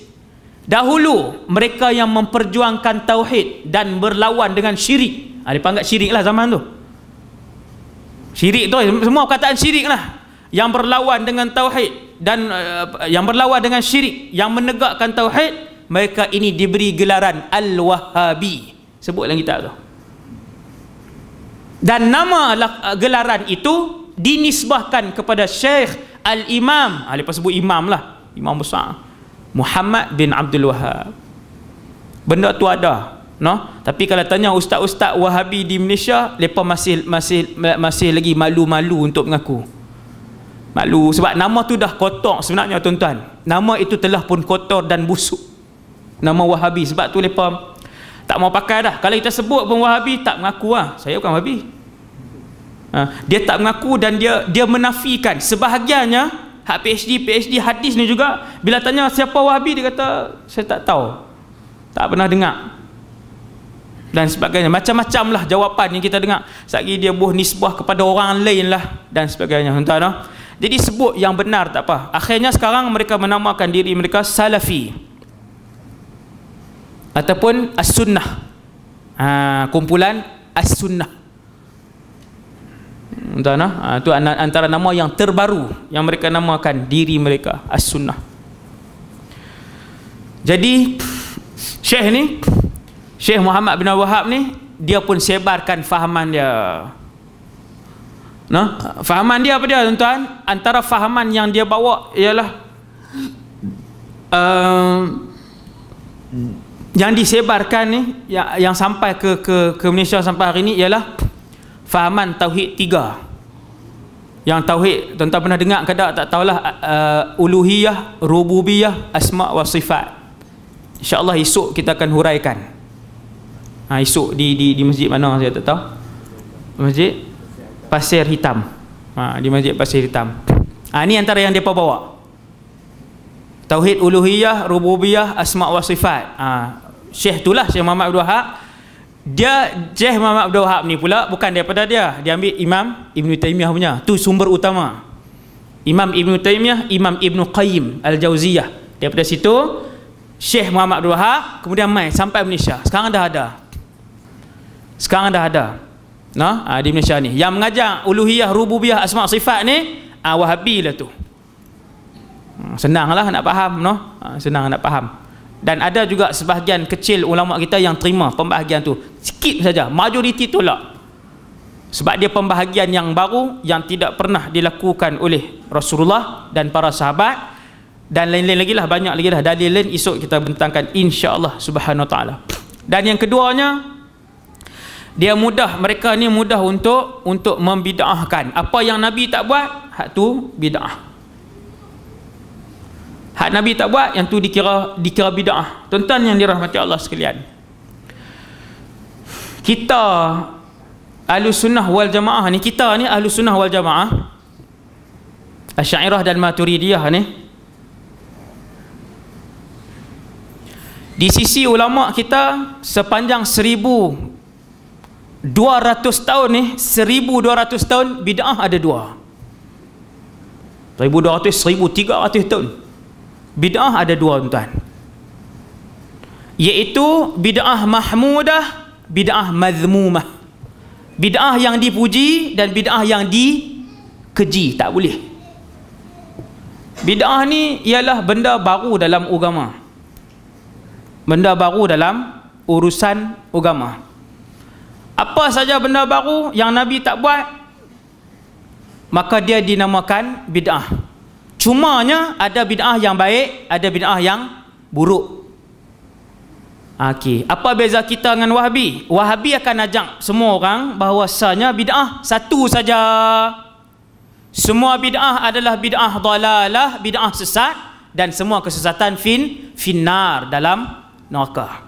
dahulu mereka yang memperjuangkan tauhid dan berlawan dengan syirik. Dia panggil syirik lah zaman tu. Syirik tu, semua perkataan syirik lah. Yang berlawan dengan tauhid dan yang berlawan dengan syirik, yang menegakkan tauhid, mereka ini diberi gelaran Al-Wahabi. Sebut dalam kitab tu. Dan nama gelaran itu dinisbahkan kepada Syekh Al-Imam, lepas sebut imam lah, imam besar, Muhammad bin Abdul Wahab. Benda tu ada, no? Tapi kalau tanya ustaz-ustaz Wahabi di Malaysia, mereka masih lagi malu-malu untuk mengaku. Malu sebab nama tu dah kotor sebenarnya tuan-tuan. Nama itu telah pun kotor dan busuk, nama Wahabi. Sebab tu mereka tak mau pakai dah. Kalau kita sebut pun Wahabi, tak mengaku lah, saya bukan Wahabi. Dia tak mengaku dan dia menafikan. Sebahagiannya hak PhD hadis ni juga, bila tanya siapa Wahabi, dia kata saya tak tahu, tak pernah dengar dan sebagainya. Macam-macam lah jawapan yang kita dengar. Sekali dia buh nisbah kepada orang lain lah dan sebagainya, tuan-tuan. Jadi sebut yang benar tak apa. Akhirnya sekarang mereka menamakan diri mereka Salafi ataupun As-Sunnah, kumpulan As-Sunnah. Itu antara nama yang terbaru yang mereka namakan diri mereka, As-Sunnah. Jadi Syekh Muhammad bin Wahab ni, dia pun sebarkan fahaman dia. Fahaman dia apa dia tuan-tuan? Antara fahaman yang dia bawa ialah yang disebarkan ni, yang sampai ke Malaysia sampai hari ni, ialah fahaman tauhid 3. Yang tauhid tuan-tuan pernah dengar ke tak tahulah, uluhiyah, rububiyah, asma wa sifat. InsyaAllah esok kita akan huraikan. Esok di masjid mana saya tak tahu. Masjid Pasir Hitam. Di masjid Pasir Hitam. Ini antara yang mereka bawa. Tauhid uluhiyah, rububiyah, asma wa sifat. Syekh itulah Syekh Muhammad Abdul Wahab. Syekh Muhammad Abdul Wahab ni pula bukan daripada dia ambil Imam Ibn Taymiyah punya. Tu sumber utama. Imam Ibn Taymiyah, Imam Ibn Qayyim Al-Jauziyah. Daripada situ Syekh Muhammad Abdul Wahab kemudian mai sampai Malaysia. Sekarang dah ada. Di Malaysia ni yang mengajar uluhiyah, rububiyah, asma sifat ni, Wahabi lah tu. Senanglah nak faham, senang nak faham. Dan ada juga sebahagian kecil ulama kita yang terima pembahagian tu, sikit saja, majoriti tolak. Sebab dia pembahagian yang baru yang tidak pernah dilakukan oleh Rasulullah dan para sahabat, dan lain-lain lagi lah, banyak lagi lah dalil lain, esok kita bentangkan insya-Allah subhanahu wa ta'ala. Dan yang keduanya, mereka ni mudah untuk membid'ahkan. Apa yang Nabi tak buat, hak tu bid'ah. Hak Nabi tak buat, yang tu dikira bid'ah. Tuan-tuan yang dirahmati Allah sekalian, kita Ahlus Sunnah wal Jamaah ni, Ahlus Sunnah wal Jamaah, Asy'ariyah dan Maturidiyah ni, di sisi ulama kita sepanjang 1200 tahun ni, 1200 tahun bid'ah ada dua. 1200, 1300 tahun bid'ah ada dua tuan, iaitu bid'ah mahmudah, bid'ah mazmumah. Bid'ah yang dipuji dan bid'ah yang dikeji, tak boleh. Bid'ah ni ialah benda baru dalam agama. Benda baru dalam urusan agama. Apa saja benda baru yang Nabi tak buat, maka dia dinamakan bid'ah. Cumanya ada bid'ah yang baik, ada bid'ah yang buruk. Okey, apa beza kita dengan Wahabi? Wahabi akan ajak semua orang bahawasanya bid'ah satu saja. Semua bid'ah adalah bid'ah dalalah, bid'ah sesat, dan semua kesesatan finnar, dalam neraka.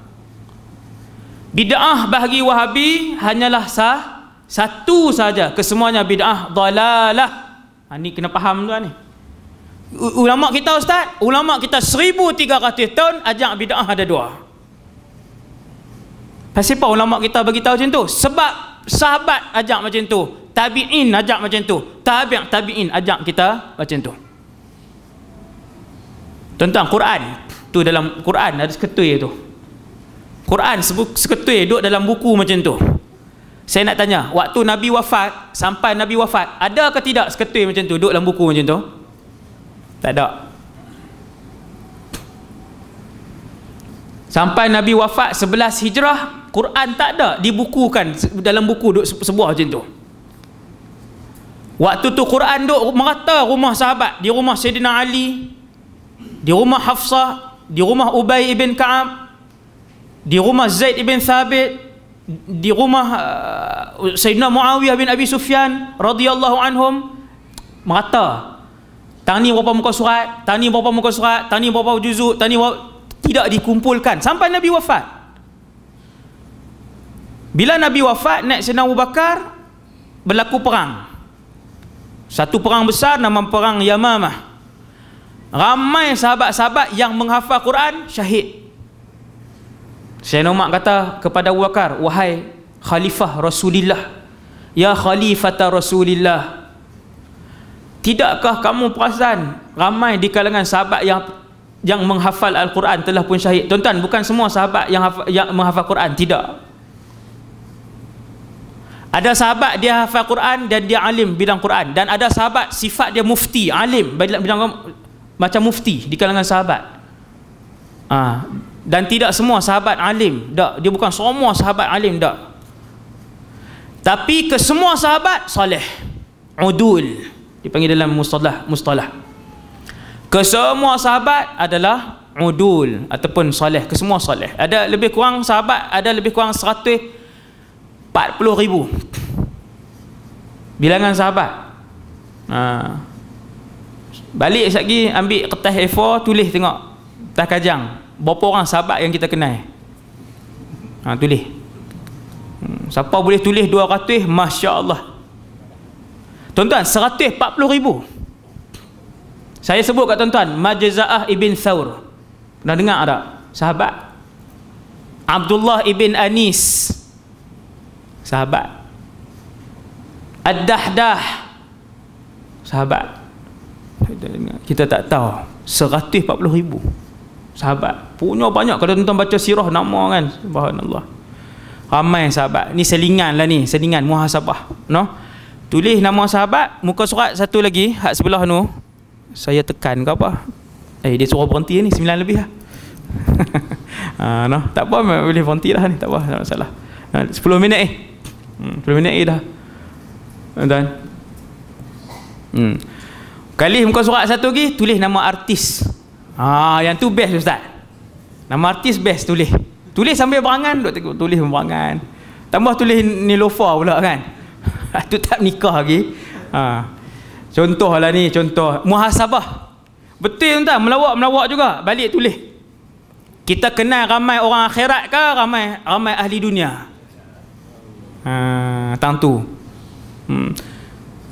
Bid'ah bagi Wahabi hanyalah satu saja, kesemuanya bid'ah dalalah. Ni kena faham tuan ni. Ulama kita ustaz, ulama kita 1300 tahun ajak bid'ah ada dua. Pasal apa ulama kita bagi tahu macam tu? Sebab sahabat ajak macam tu, tabi'in ajak macam tu, tabi'in ajak kita macam tu. Tentang Quran tu, dalam Quran ada seketui tu. Quran seketui duduk dalam buku macam tu. Saya nak tanya, waktu Nabi wafat sampai Nabi wafat, ada ke tidak seketui macam tu duduk dalam buku macam tu? Tak ada. Sampai Nabi wafat 11 Hijrah, Quran tak ada dibukukan dalam buku duduk sebuah macam tu. Waktu tu Quran duduk merata rumah sahabat, di rumah Sayyidina Ali, di rumah Hafsah, di rumah Ubay ibn Ka'ab, di rumah Zaid ibn Thabit, di rumah Sayyidina Muawiyah bin Abi Sufyan radhiyallahu anhum, merata. Tang ni berapa muka surat, tang ni berapa muka surat, tang ni berapa juzuk, tang ni tidak dikumpulkan sampai Nabi wafat. Bila Nabi wafat, naik Sayyidina Abu Bakar, berlaku perang. Satu perang besar nama perang Yamamah. Ramai sahabat-sahabat yang menghafal Quran syahid. Sayyidina Umar kata kepada Abu Bakar, wahai khalifah Rasulillah, ya khalifata Rasulillah, tidakkah kamu perasan ramai di kalangan sahabat yang menghafal Al-Quran telah pun syahid? Tuan-tuan, bukan semua sahabat yang menghafal Quran, tidak. Ada sahabat dia hafal Quran dan dia alim bidang Quran, dan ada sahabat sifat dia mufti, alim bidang macam mufti di kalangan sahabat. Dan tidak semua sahabat alim, tak. Dia bukan semua sahabat alim, tak. Tapi kesemua sahabat soleh, udul, dipanggil dalam mustalah. Kesemua sahabat adalah udul ataupun soleh, kesemua soleh. Ada lebih kurang sahabat, ada lebih kurang 140,000 bilangan sahabat. Balik sekejap lagi, ambil kertas A4, tulis tengok atas kajang berapa orang sahabat yang kita kenal. Tulis. Siapa boleh tulis 200, Masya Allah. Tuan-tuan, 140,000. Saya sebut kat tuan-tuan, Majza'ah ibn Thawr, pernah dengar tak? Sahabat. Abdullah ibn Anis, sahabat. Ad-Dahdah, sahabat. Kita tak tahu. 140,000 sahabat. Punya banyak. Kalau tuan-tuan baca sirah nama kan, subhanallah, ramai sahabat. Ni selingan lah ni, selingan muhasabah, no? Tulis nama sahabat. Muka surat satu lagi, hak sebelah tu saya tekan ke apa, dia suruh berhenti ni 9 lebih lah. No, tak apa, boleh berhenti dah ni, tak apa, tak masalah. 10 minit 10 minit dah, tuan. Kali muka surat satu lagi, tulis nama artis. Yang tu best ustaz. Nama artis best, tulis sambil berangan, tulis berangan. Tambah tulis Nilofa pula kan. Tu tak nikah lagi. Contoh lah ni, contoh muhasabah. Betul tuan, melawak juga. Balik tulis. Kita kenal ramai orang akhirat ke ramai ahli dunia? Tang tu.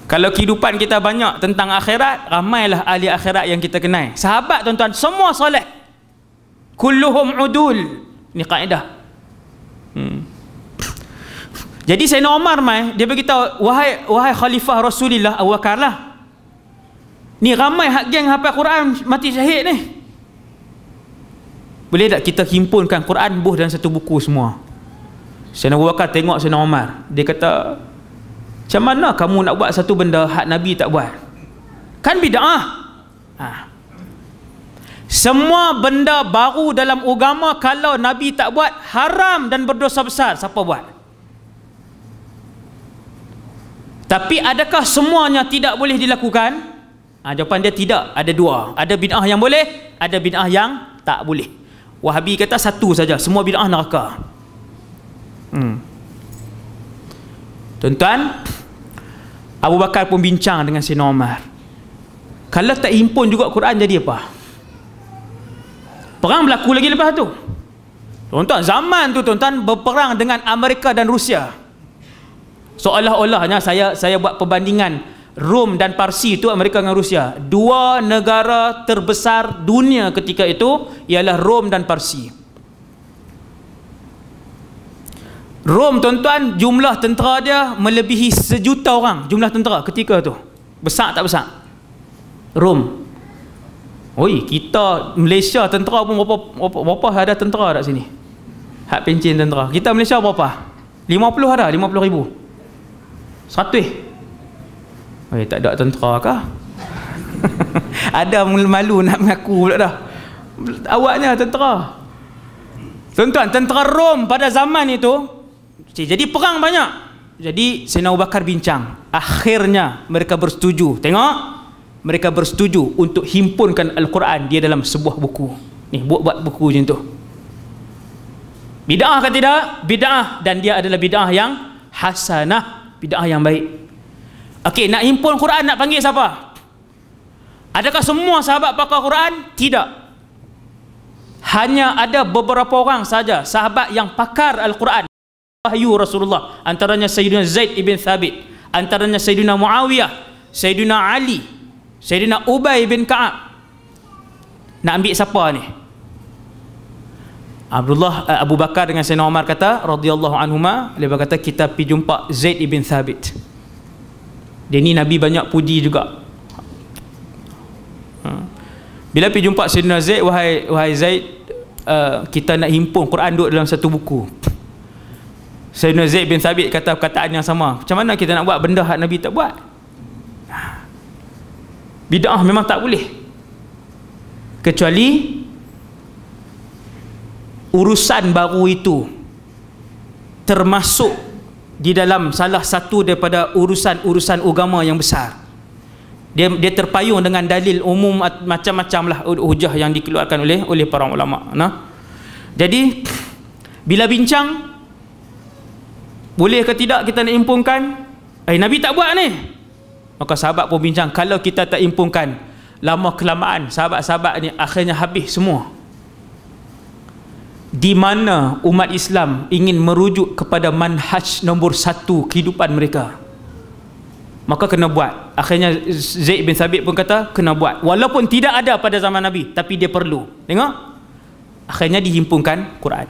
Kalau kehidupan kita banyak tentang akhirat, ramailah ahli akhirat yang kita kenal. Sahabat tuan-tuan semua soleh, kulluhum udul. Ni kaedah. Jadi Sayyidina Umar dia beritahu, wahai khalifah Rasulullah, Abu Bakar lah, ni ramai hak geng hafal Quran mati syahid ni. Boleh tak kita himpunkan Quran buh dalam satu buku semua? Sayyidina Abu Bakar tengok Sayyidina Umar, dia kata, macam mana kamu nak buat satu benda hak Nabi tak buat? Kan bid'ah. Semua benda baru dalam agama kalau Nabi tak buat, haram dan berdosa besar. Siapa buat? Tapi adakah semuanya tidak boleh dilakukan? Jawapan dia tidak. Ada dua. Ada bid'ah yang boleh, ada bid'ah yang tak boleh. Wahabi kata satu saja, semua bid'ah neraka. Tuan-tuan, Abu Bakar pun bincang dengan Sayyidina Umar. Kalau tak himpun juga Quran jadi apa? Perang berlaku lagi lepas tu. Tuan-tuan, zaman tu tuan-tuan berperang dengan Amerika dan Rusia. Seolah-olahnya saya buat perbandingan Rom dan Parsi itu, Amerika dengan Rusia. Dua negara terbesar dunia ketika itu ialah Rom dan Parsi. Rom tuan-tuan, jumlah tentera dia melebihi 1 juta orang. Jumlah tentera ketika tu. Besar tak besar? Rom. Oi, kita Malaysia tentera pun berapa ada tentera kat sini? Hak pencen tentera. Kita Malaysia berapa? 50 ada, 50,000. 100. Oi, tak ada tentera kah? Ada malu nak mengaku pula dah. Awaknya tentera. Tuan-tuan, tentera Rom pada zaman itu, jadi perang banyak. Jadi Sayyidina Abu Bakar bincang. Akhirnya mereka bersetuju. Tengok, mereka bersetuju untuk himpunkan Al-Quran dia dalam sebuah buku. Ni buat buku macam tu. Bid'ah ke tidak? Bid'ah, dan dia adalah bid'ah yang hasanah, bid'ah yang baik. Okey, nak himpun Quran nak panggil siapa? Adakah semua sahabat pakar Quran? Tidak. Hanya ada beberapa orang saja sahabat yang pakar Al-Quran. Wahyu Rasulullah, antaranya Sayyidina Zaid ibn Thabit, antaranya Sayyidina Muawiyah, Sayyidina Ali, Sayyidina Ubay bin Ka'ab. Nak ambil siapa ni? Abu Bakar dengan Sayyidina Umar kata radhiyallahu anhuma, dia berkata kita pergi jumpa Zaid ibn Thabit. Dia ni Nabi banyak puji juga. Bila pergi jumpa Sayyidina Zaid, wahai Zaid, kita nak himpun Quran duduk dalam satu buku. Sayyidina Zaid bin Thabit kata perkataan yang sama. Macam mana kita nak buat benda hak Nabi tak buat? Bid'ah memang tak boleh, kecuali urusan baru itu termasuk di dalam salah satu daripada urusan agama yang besar. Dia terpayung dengan dalil umum, macam-macam lah hujah yang dikeluarkan oleh para ulama. Jadi bila bincang boleh ke tidak kita nak impunkan, Nabi tak buat ni, maka sahabat pun bincang, kalau kita tak impunkan, lama kelamaan sahabat-sahabat ni akhirnya habis semua. Di mana umat Islam ingin merujuk kepada manhaj nombor 1 kehidupan mereka, maka kena buat. Akhirnya Zaid bin Thabit pun kata kena buat, walaupun tidak ada pada zaman Nabi, tapi dia perlu. Tengok, akhirnya dihimpunkan Quran.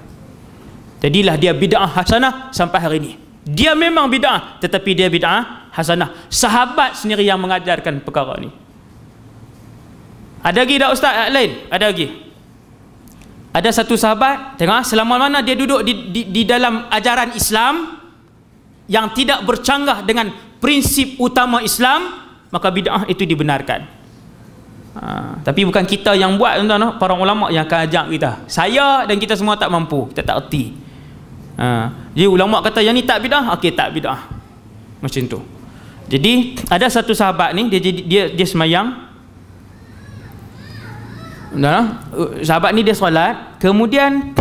Jadilah dia bid'ah hasanah sampai hari ini. Dia memang bid'ah, tetapi dia bid'ah hasanah. Sahabat sendiri yang mengajarkan perkara ni. Ada lagi tak ustaz lain? Ada lagi. Ada satu sahabat, tengok, selama mana dia duduk di dalam ajaran Islam yang tidak bercanggah dengan prinsip utama Islam, maka bid'ah itu dibenarkan. Tapi bukan kita yang buat, tuan-tuan, para ulama yang akan ajak kita. Saya dan kita semua tak mampu, kita tak erti. Jadi ulama kata yang ni tak bid'ah, okey tak bid'ah, macam tu. Jadi ada satu sahabat ni, dia semayang. Sahabat ni dia solat, kemudian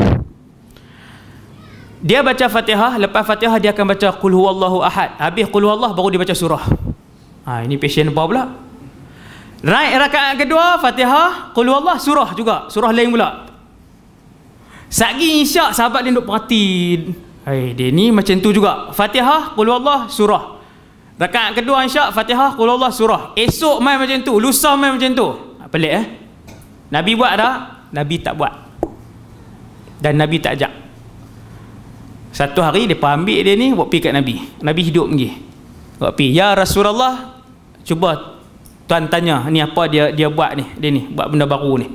dia baca Fatihah. Lepas Fatihah dia akan baca Qul huwallahu ahad. Habis Qul huwallah baru dia baca surah. Ini passion apa pula? Right, rakaat kedua Fatihah, Qul huwallah, surah juga, surah lain pula. Sagi isyak sahabat dia duk perhatiin, dia ni macam tu juga, Fatihah, Qul huwallah, surah. Rakaat kedua isyak, Fatihah, Qul huwallah, surah. Esok main macam tu, lusa main macam tu. Pelik Nabi buat tak? Nabi tak buat, dan Nabi tak ajak. Satu hari dia ambil dia ni buat pergi kat Nabi. Nabi hidup pergi. Buat pergi, ya Rasulullah, cuba tuan tanya ni apa dia buat ni, dia ni buat benda baru ni.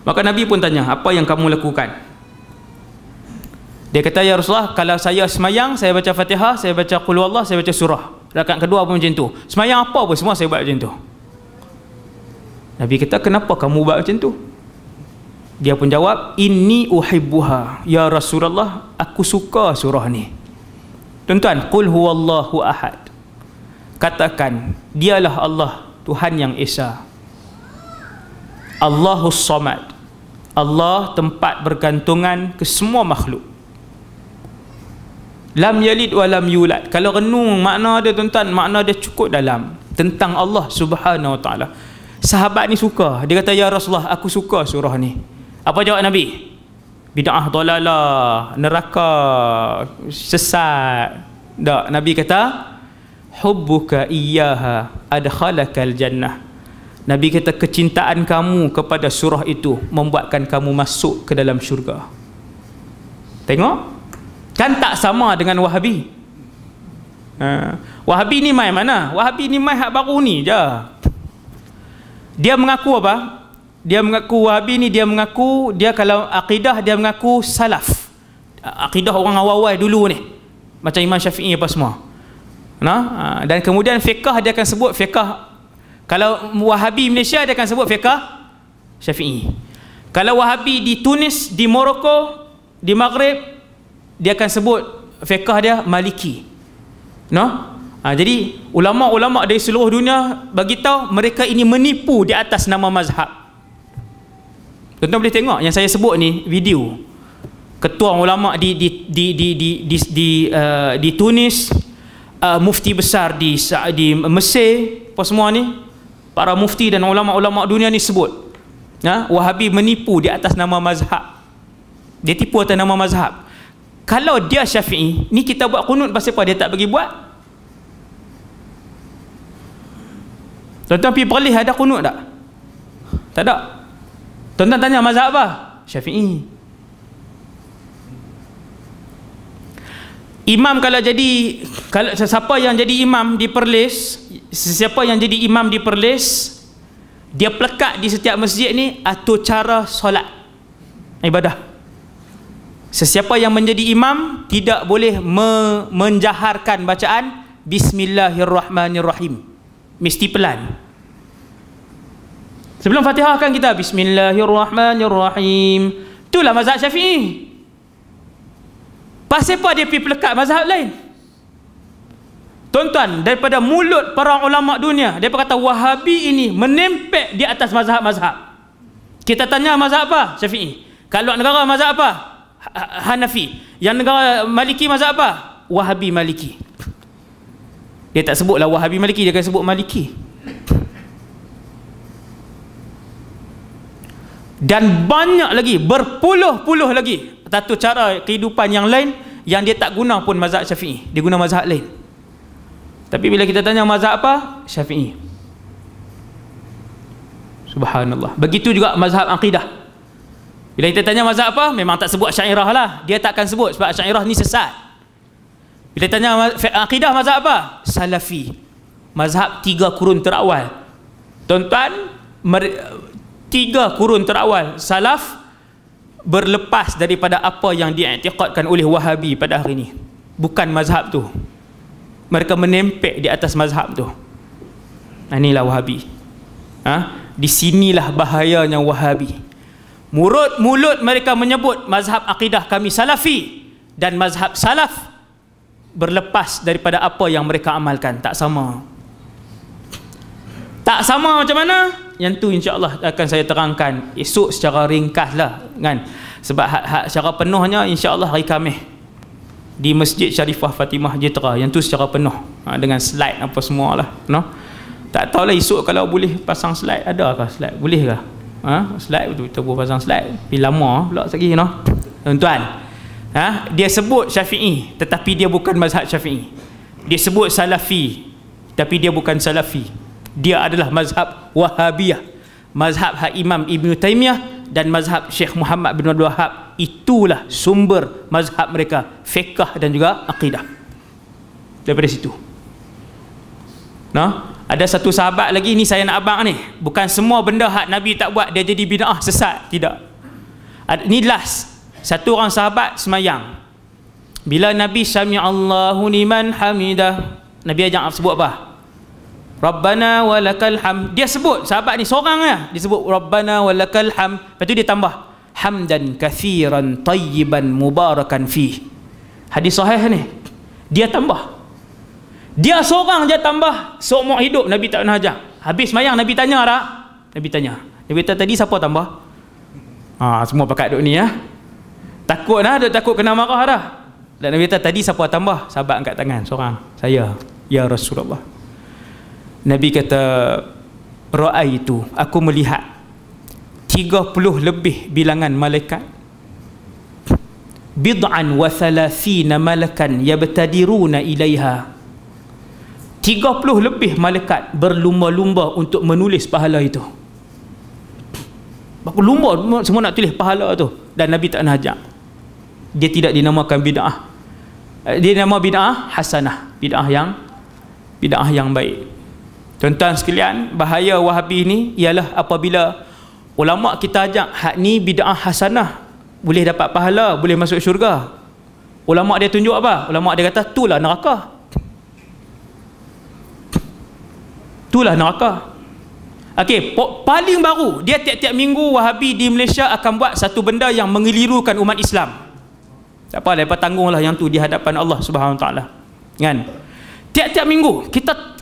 Maka Nabi pun tanya, apa yang kamu lakukan? Dia kata, ya Rasulullah, kalau saya semayang, saya baca Fatihah, saya baca Qul huwallah, saya baca surah. Rakaat kedua pun macam tu. Semayang apa pun semua saya buat macam tu. Nabi kata, kenapa kamu buat macam tu? Dia pun jawab, inni uhibbuha ya Rasulullah, aku suka surah ni. Tuan-tuan, qul huwallahu ahad, katakan dialah Allah, Tuhan yang esa. Allahus samad, Allah tempat bergantungan ke semua makhluk. Lam yalid wa lam yulad. Kalau renung makna dia tuan-tuan, makna dia cukup dalam tentang Allah Subhanahu wa taala. Sahabat ni suka, dia kata ya Rasulullah, aku suka surah ni. Apa jawab Nabi? Bid'ah, dalalah, neraka, sesat. Tak, Nabi kata hubbuka iyyaha adkhalakal jannah. Nabi kata kecintaan kamu kepada surah itu membuatkan kamu masuk ke dalam syurga. Tengok, kan tak sama dengan Wahabi. Wahabi ni mai mana? Wahabi ni mai hak baru ni je. Dia mengaku apa? Dia mengaku Wahabi ni, dia mengaku dia kalau akidah dia mengaku salaf. Akidah orang awal-awal dulu ni. Macam Imam Syafi'i apa semua. Nah, dan kemudian fiqh dia akan sebut fiqh. Kalau Wahabi Malaysia dia akan sebut fiqh Syafi'i. Kalau Wahabi di Tunis, di Morocco, di Maghrib, dia akan sebut fiqh dia Maliki. Jadi ulama-ulama dari seluruh dunia bagi tahu mereka ini menipu di atas nama mazhab. Tuan-tuan boleh tengok yang saya sebut ni video. Ketua ulama di Tunis, mufti besar di Mesir, apa semua ni, para mufti dan ulama-ulama dunia ni sebut, Wahabi menipu di atas nama mazhab. Dia tipu atas nama mazhab. Kalau dia Syafi'i, ni kita buat kunut pasal apa dia tak bagi buat? Tuan-tuan pergi Perlis ada kunut tak? Tak ada. Tuan-tuan tanya mazhab apa? Syafi'i. Imam kalau siapa yang jadi imam di Perlis, sesiapa yang jadi imam di Perlis, dia pelekat di setiap masjid ni atur cara solat ibadah. Sesiapa yang menjadi imam tidak boleh menjaharkan bacaan Bismillahirrahmanirrahim, mesti pelan. Sebelum Fatihah kan kita Bismillahirrahmanirrahim. Itulah mazhab Syafi'i. Pasal apa dia pergi pelekat mazhab lain? Tuan-tuan, daripada mulut para ulama dunia, dia kata Wahabi ini menempel di atas mazhab-mazhab. Kita tanya mazhab apa? Syafi'i. Kalau negara mazhab apa? Hanafi. Yang negara Maliki mazhab apa? Wahabi Maliki. Dia tak sebutlah Wahabi Maliki, dia akan sebut Maliki. Dan banyak lagi, berpuluh-puluh lagi satu cara kehidupan yang lain yang dia tak guna pun mazhab Syafi'i, dia guna mazhab lain. Tapi bila kita tanya mazhab apa? Syafi'i. Subhanallah. Begitu juga mazhab akidah. Bila kita tanya mazhab apa, memang tak sebut Asy'ariyah lah, dia takkan sebut sebab Asy'ariyah ni sesat. Bila tanya akidah mazhab apa? Salafi. Mazhab 3 kurun terawal. Tuan-tuan, 3 kurun terawal salaf berlepas daripada apa yang diiktikadkan oleh Wahabi pada hari ini. Bukan mazhab tu. Mereka menempel di atas mazhab tu. Inilah Wahabi. Di sinilah bahayanya Wahabi. Mulut mereka menyebut mazhab akidah kami salafi, dan mazhab salaf berlepas daripada apa yang mereka amalkan. Tak sama. Tak sama macam mana? Yang tu insya-Allah akan saya terangkan esok secara ringkas lah kan. Sebab secara penuhnya insya-Allah hari Khamis di Masjid Syarifah Fatimah Jitra. Yang tu secara penuh dengan slide apa semualah, Tak tahulah esok kalau boleh pasang slide, adakah slide? Boleh ke? Slide betul kita boleh pasang slide. Tapi lama pula lagi tuan-tuan. Dia sebut Syafi'i tetapi dia bukan mazhab Syafi'i. Dia sebut Salafi tapi dia bukan Salafi. Dia adalah mazhab Wahabiyah, mazhab Imam Ibn Taymiyah dan mazhab Syekh Muhammad bin Abdul Wahab. Itulah sumber mazhab mereka, fiqh dan juga akidah. Daripada situ. Ada satu sahabat lagi ni saya nak abang ni. Bukan semua benda hak Nabi tak buat dia jadi bid'ah sesat, tidak. Ni last. Satu orang sahabat semayang. Bila Nabi sami'allahu liman hamidah, Nabi ajak sebut apa? Rabbana walakal hamd. Dia sebut, sahabat ni seorang lah, dia sebut Rabbana walakal hamd. Lepas tu dia tambah hamdan kathiran tayyiban mubarakan fih. Hadis sahih ni. Dia tambah. Dia seorang je tambah seumur hidup Nabi tak pernah ajak. Habis mayang Nabi tanya tak? Nabi tanya. Nabi kata tadi siapa tambah? Semua pakat duk ni ya. Takut dah, duk takut kena marah dah. Dan Nabi kata tadi siapa tambah? Sahabat angkat tangan seorang. Saya. Ya Rasulullah. Nabi kata ra'aitu, aku melihat 30 lebih bilangan malaikat, bid'an wa thalathina malakan yabtadiruna ilaiha, 30 lebih malaikat berlumba-lumba untuk menulis pahala itu. Lumba semua nak tulis pahala tu. Dan Nabi tak nak ajak. Dia tidak dinamakan bid'ah. Dia nama bid'ah hasanah, bid'ah yang baik. Tuan-tuan sekalian, bahaya Wahabi ni ialah apabila ulama kita ajak hak ni bid'ah hasanah, boleh dapat pahala, boleh masuk syurga. Ulama dia tunjuk apa? Ulama dia kata itulah neraka. Itulah neraka. Okey, paling baru dia tiap-tiap minggu Wahabi di Malaysia akan buat satu benda yang mengelirukan umat Islam. Tak apa, lepas tanggunglah yang tu di hadapan Allah Subhanahu Wa Taala. Kan? Tiap-tiap minggu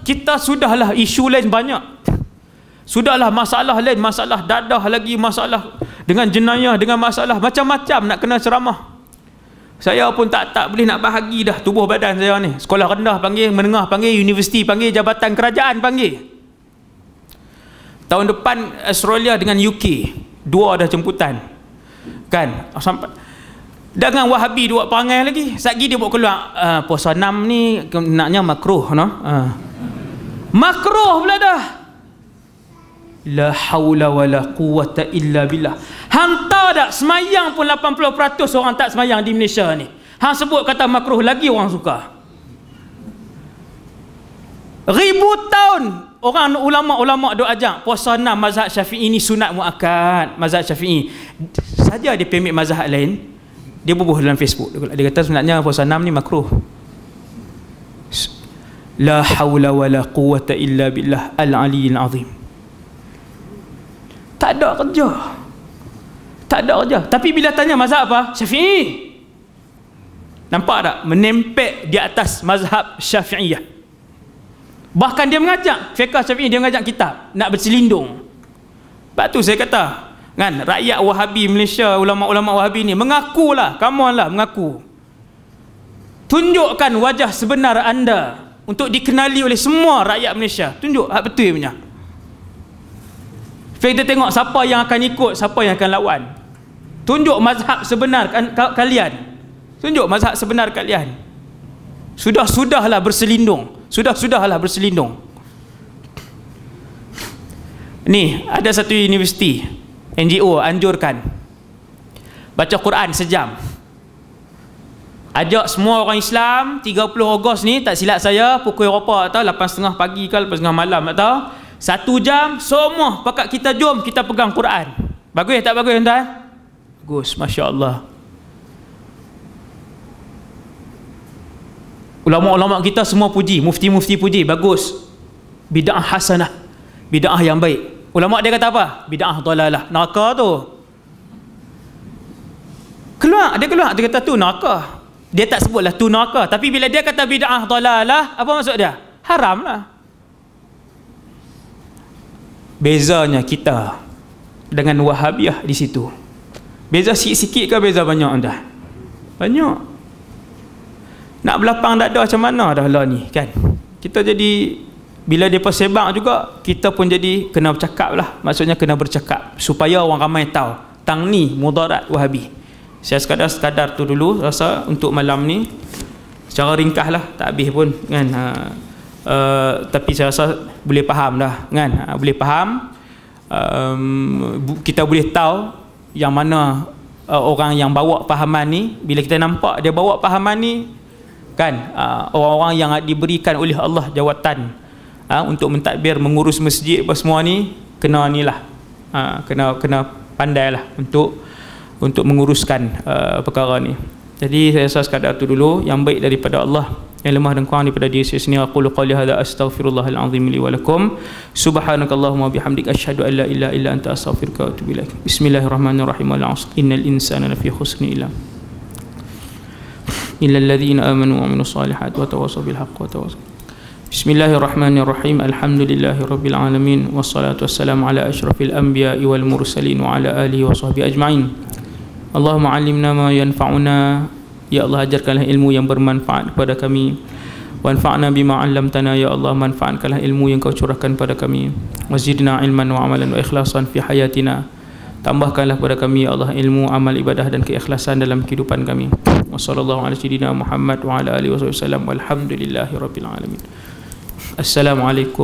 kita sudahlah isu lain banyak. Sudahlah masalah lain, masalah dadah lagi, masalah dengan jenayah, dengan masalah macam-macam nak kena ceramah. Saya pun tak boleh nak bahagi dah tubuh badan saya ni. Sekolah rendah panggil, menengah panggil, universiti panggil, jabatan kerajaan panggil. Tahun depan Australia dengan UK, dua dah jemputan. Kan? Sampai dengan Wahabi dua perangai lagi. Satgi dia buat keluar puasa 6 ni naknya makruh no? Makruh pula dah. La haula wala quwata illa billah. Hantar tak semayang pun 80% orang tak semayang di Malaysia ni. Hang sebut kata makruh lagi orang suka. Ribu tahun orang ulama-ulama duk ajak puasa 6 mazhab Syafi'i ni sunat muakkad. Mazhab Syafi'i saja dia pemik mazhab lain, dia bubuh dalam Facebook. Dia kata sebenarnya puasa 6 ni makruh. La haula wala quwata illa billah al-aliyyil azim. Tak ada kerja. Tak ada kerja. Tapi bila tanya mazhab apa? Syafi'i. Nampak tak? Menempel di atas mazhab Syafi'iyah. Bahkan dia mengajak fiqh Syafi'i, dia mengajak kitab nak berselindung. Sebab tu saya kata, kan, rakyat Wahabi Malaysia, ulama-ulama Wahabi ni mengakulah, come on lah, mengaku. Tunjukkan wajah sebenar anda untuk dikenali oleh semua rakyat Malaysia. Tunjuk hak betul punya. Kita tengok siapa yang akan ikut, siapa yang akan lawan. Tunjuk mazhab sebenar kalian. Tunjuk mazhab sebenar kalian. Sudahlah berselindung. Sudahlah berselindung. Ni ada satu universiti NGO anjurkan baca Quran sejam. Ajak semua orang Islam 30 Ogos ni, tak silap saya pukul berapa atau 8.30 pagi ke 8.30 malam atau 1 jam, semua pakat kita jom kita pegang Quran. Bagus tak bagus tuan-tuan? Bagus, masya-Allah. Ulama-ulama kita semua puji, mufti-mufti puji, bagus. Bid'ah hasanah, bid'ah yang baik. Ulama dia kata apa? Bid'ah dalalah, neraka tu. Dia kata tu neraka. Dia tak sebutlah tu neraka, tapi bila dia kata bid'ah dalalah, apa maksud dia? Haram lah. Bezanya kita dengan Wahabiyah di situ. Beza sikit-sikit ke beza banyak dah? Banyak. Nak belapang dada macam mana dah lah ni kan? Kita jadi bila dia persebang juga, kita pun jadi kena bercakap lah. Maksudnya kena bercakap supaya orang ramai tahu tang ni mudarat Wahabi. Saya sekadar tu dulu rasa untuk malam ni, secara ringkas lah, tak habis pun kan. Tapi saya rasa boleh faham dah kan. Boleh faham, kita boleh tahu yang mana orang yang bawa fahaman ni. Bila kita nampak dia bawa fahaman ni kan, orang-orang yang diberikan oleh Allah jawatan untuk mentadbir, mengurus masjid apa semua ni, kena ni lah, kena pandai lah untuk menguruskan perkara ni. Jadi saya rasa sekadar tu dulu. Yang baik daripada Allah yang lemah dan kurang daripada diri saya sendiri. Aqulu qawli hadza astaghfirullahal azim li wa lakum. Subhanakallahumma bihamdika asyhadu an la ilaha illa anta astaghfiruka wa atubu ilaik. Bismillahirrahmanirrahim. Wal 'asr innal insana lafi khusr illa alladhina amanu wa amilus solihat wa tawassaw bil haqqi wa tawassaw. Bismillahirrahmanirrahim. Alhamdulillahirabbil alamin wassalatu wassalamu ala asyrafil anbiya'i wal mursalin wa ala alihi wa sahbihi ajma'in. Allahumma 'allimna ma yanfa'una. Ya Allah, ajarkanlah ilmu yang bermanfaat kepada kami. Wanfa'na bima 'allamtana. Ya Allah, manfaatkanlah ilmu yang Kau curahkan pada kami. Wazidna ilman wa amalan wa ikhlasan fi hayatina. Tambahkanlah kepada kami ya Allah ilmu, amal, ibadah dan keikhlasan dalam kehidupan kami. Wassallallahu ala sayyidina Muhammad wa ala alihi wasallam. Walhamdulillahirabbil alamin. Assalamualaikum.